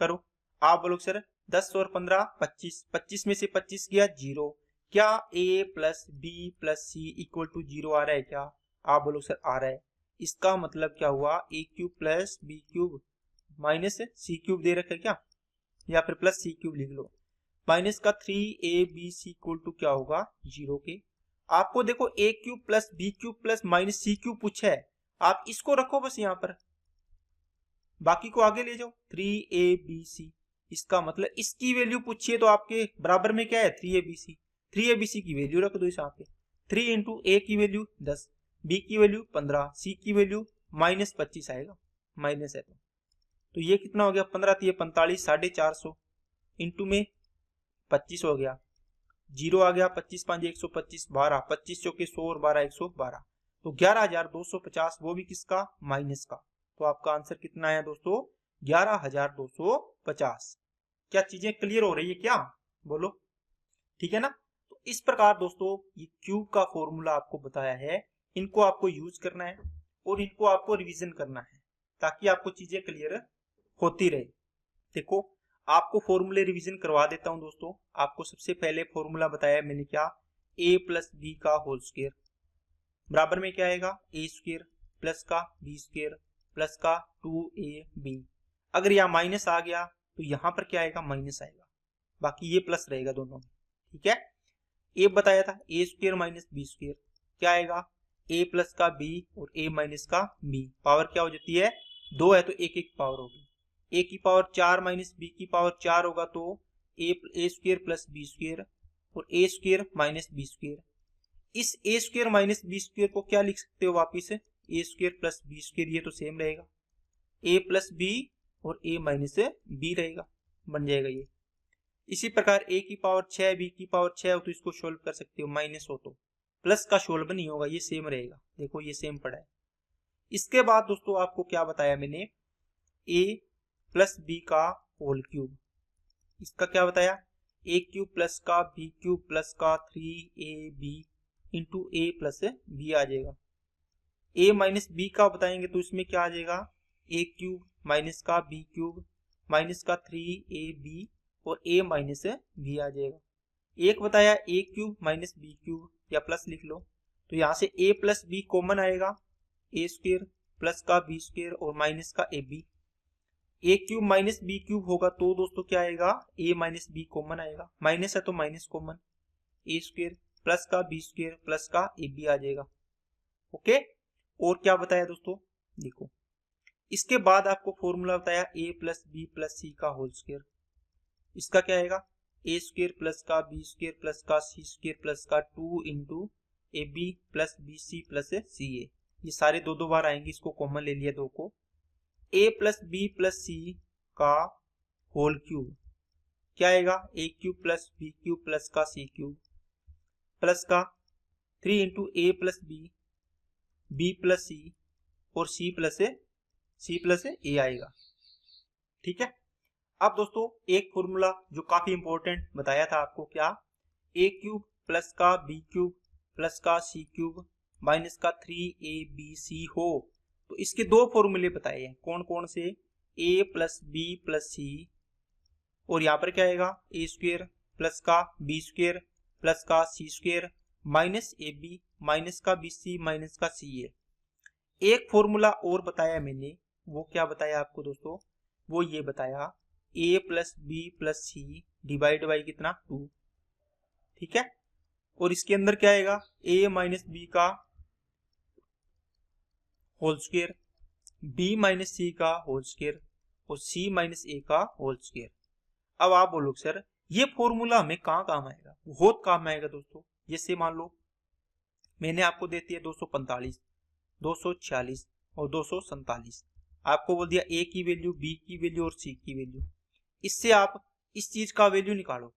A: करो। आप बोलो सर 10 और 15 25, 25 में से 25 गया 0, क्या a plus B plus C equal to 0 आ रहा है क्या, आप बोलो सर आ रहा है, इसका मतलब क्या हुआ, A cube plus B cube minus C cube दे रखा है क्या, या फिर प्लस सी क्यूब लिख लो, माइनस का 3ab इक्वल टू क्या होगा 0 के। आपको देखो A cube plus B cube plus minus C cube पूछा है, आप इसको रखो बस यहाँ पर, बाकी को आगे ले जाओ 3abc, इसका मतलब इसकी वैल्यू पूछिए तो आपके बराबर में क्या है 3abc, 3abc की वैल्यू रख दो यहाँ पे, 3 इंटू ए की वैल्यू 10, बी की वैल्यू 15, सी की वैल्यू माइनस 25 आएगा, माइनस है तो ये कितना हो गया 15 3 45 450 इंटू में 25 हो गया, 0 आ गया, 25 5 125 12, 25 चौके 100 और 12 112, तो 11,250, वो भी किसका माइनस का। तो आपका आंसर कितना है दोस्तों 11,250। क्या चीजें क्लियर हो रही है क्या, बोलो ठीक है ना। तो इस प्रकार दोस्तों ये क्यूब का फॉर्मूला आपको बताया है, इनको आपको यूज करना है और इनको आपको रिवीजन करना है ताकि आपको चीजें क्लियर होती रहे। देखो आपको फॉर्मूले रिवीजन करवा देता हूं दोस्तों। आपको सबसे पहले फॉर्मूला बताया मैंने क्या, a प्लस बी का होल स्क्वायर बराबर में क्या आएगा a स्क्वायर प्लस का b स्क्वायर प्लस का 2ab। अगर यहाँ माइनस आ गया तो यहाँ पर क्या आएगा माइनस आएगा, बाकी ये प्लस रहेगा दोनों में, ठीक है। a बताया था a square minus B square, क्या आएगा a प्लस का b और a माइनस का b, पावर क्या हो जाती है 2 है तो एक एक पावर होगी, a की पावर 4 माइनस b की पावर 4 होगा तो a square plus b square और a square minus b square. इस a square minus b square को क्या लिख सकते हो वापिस, a square plus b square, ये तो सेम रहेगा, a प्लस b और a माइनस b रहेगा, बन जाएगा ये। इसी प्रकार a की पावर 6 b की पावर 6 हो तो इसको सोल्व कर सकते हो, माइनस हो तो प्लस का सोल्व नहीं होगा, ये सेम रहेगा, देखो ये सेम पड़ा है। इसके बाद दोस्तों आपको क्या बताया मैंने, a प्लस बी का होल क्यूब, इसका क्या बताया a क्यूब प्लस का b क्यूब प्लस का 3ab into a plus b आ जाएगा। a माइनस b का बताएंगे तो इसमें क्या आ जाएगा a क्यूब माइनस का b क्यूब माइनस का 3ab और a माइनस b आ जाएगा। एक बताया a cube minus b cube, या प्लस लिख लो, तो यहाँ से a प्लस b कॉमन आएगा, a स्क्वायर प्लस का b स्क्वायर और माइनस का ab, a cube minus b cube होगा तो दोस्तों क्या आएगा a माइनस b कॉमन आएगा, माइनस है तो minus common, a square plus का b स्क्वायर प्लस का ab आ जाएगा। ओके, और क्या बताया दोस्तों, देखो इसके बाद आपको फॉर्मूला बताया a plus B plus C का होल स्क्वायर, इसका क्या आएगा a स्क्वायर प्लस का b स्क्वायर प्लस का c स्क्वायर प्लस का 2 into A B plus B C plus C A, ये सारे दो दो बार आएंगे, इसको कॉमन ले लिया दो को, a plus B plus C का होल क्यूब क्या आएगा a cube plus B cube plus का सी क्यूब प्लस का 3 into A plus B plus C और सी प्लस ए आएगा, ठीक है। अब दोस्तों एक फॉर्मूला जो काफी इंपॉर्टेंट बताया था आपको, क्या a क्यूब प्लस का बी क्यूब प्लस का सी क्यूब माइनस का 3abc हो तो इसके दो फॉर्मूले बताए हैं, कौन कौन से, a plus B plus C और यहाँ पर क्या आएगा a स्क्वायर प्लस का b स्क्वायर प्लस का C square minus A B minus का बी सी माइनस का सी ए। एक फॉर्मूला और बताया मैंने, वो क्या बताया आपको दोस्तों, वो ये बताया a plus B plus C divide by कितना 2, ठीक है। और इसके अंदर क्या आएगा a माइनस बी का whole square, b minus C का होल स्क्वायर और c माइनस ए का होल स्क्वायर। अब आप बोलो सर ये फॉर्मूला हमें कहाँ काम आएगा, बहुत काम आएगा दोस्तों। जैसे मान लो मैंने आपको दे दिया 245, 246 और 247, आपको बोल दिया a की वैल्यू, b की वैल्यू और c की वैल्यू, इससे आप इस चीज का वैल्यू निकालो।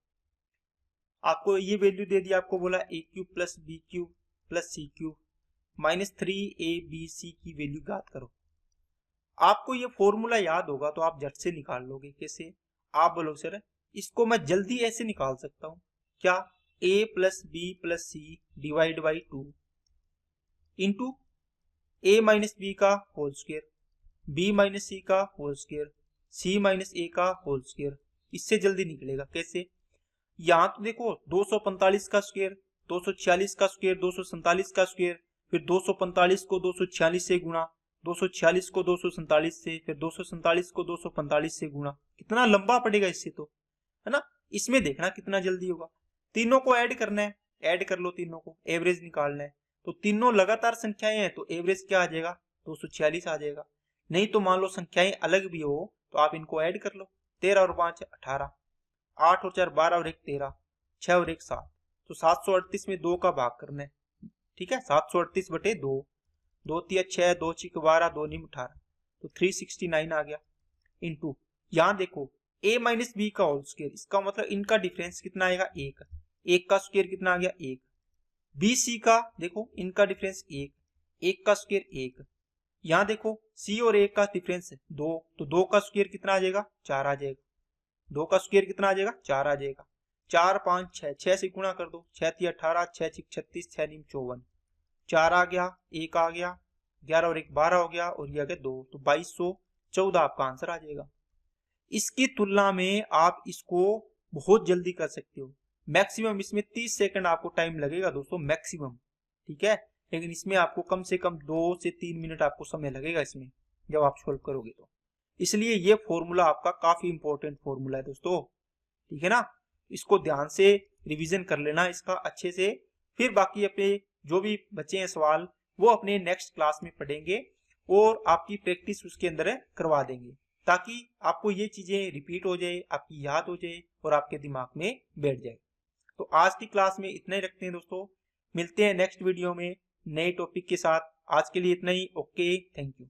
A: आपको ये वैल्यू दे दिया, आपको बोला a cube plus B cube plus C cube minus 3abc की वैल्यू ज्ञात करो। आपको ये फॉर्मूला याद होगा तो आप झट से निकाल लोगे। कैसे, आप बोलो सर इसको मैं जल्दी ऐसे निकाल सकता हूं, क्या a plus B plus C divide by 2 into a minus B का whole square, b minus C का whole square, c minus A का होल स्क्वायर, इससे जल्दी निकलेगा। कैसे, यहाँ तो देखो 245 का स्क्वायर, 246 का स्क्वायर, 247 का स्क्वायर, फिर 245 को 246 से गुणा, 246 को 247 से, फिर 247 को 245 से गुणा। कितना लंबा पड़ेगा इससे तो, है ना। इसमें देखना कितना जल्दी होगा। तीनों को ऐड करना है, ऐड कर लो तीनों को, एवरेज निकालना है। तो तीनों लगातार संख्याएं हैं तो एवरेज क्या आ जाएगा, 246 आ जाएगा। नहीं तो मान लो संख्याएं अलग भी हो तो आप इनको ऐड कर लो। 13 और 5 18, 8 और 4 12 और 1 13, 6 और 1 7। तो 738 में 2 का भाग करना है, ठीक है। 738 बटे 2, 2 3 6, 2 6 12, 2 9 18, तो 369 आ गया। इंटू यहाँ देखो a माइनस बी का होल स्क्वायर, इसका मतलब इनका डिफरेंस कितना आएगा, 1। 1 का स्क्वायर कितना आ गया, 1। बी सी का देखो इनका डिफरेंस 1, 1 का स्क्वायर 1। यहाँ देखो c और a का डिफरेंस 2, तो 2 का स्क्वायर कितना आ जाएगा, 4 आ जाएगा। 2 का स्क्वायर कितना आ जाएगा, 4 आ जाएगा। 4 5 6, 6 से गुणा कर दो, 6 3 18, 6 6 36, 6 9 54, 4 आ गया, 1 आ गया, 11 और 1 12 हो गया, और ये आ गया 2, तो 2214 आपका आंसर आ जाएगा। इसकी तुलना में आप इसको बहुत जल्दी कर सकते हो। मैक्सिमम इसमें 30 सेकंड आपको टाइम लगेगा दोस्तों, मैक्सिमम, ठीक है। लेकिन इसमें आपको कम से कम 2 से 3 मिनट आपको समय लगेगा इसमें, जब आप सॉल्व करोगे तो। इसलिए ये फॉर्मूला आपका काफी इंपॉर्टेंट फॉर्मूला है दोस्तों, ठीक है ना। इसको ध्यान से रिवीजन कर लेना इसका अच्छे से, फिर बाकी अपने जो भी बचे हैं सवाल वो अपने नेक्स्ट क्लास में पढ़ेंगे और आपकी प्रैक्टिस उसके अंदर करवा देंगे, ताकि आपको ये चीजें रिपीट हो जाए, आपकी याद हो जाए और आपके दिमाग में बैठ जाए। तो आज की क्लास में इतना ही रखते हैं दोस्तों, मिलते हैं नेक्स्ट वीडियो में नए टॉपिक के साथ। आज के लिए इतना ही, ओके, थैंक यू।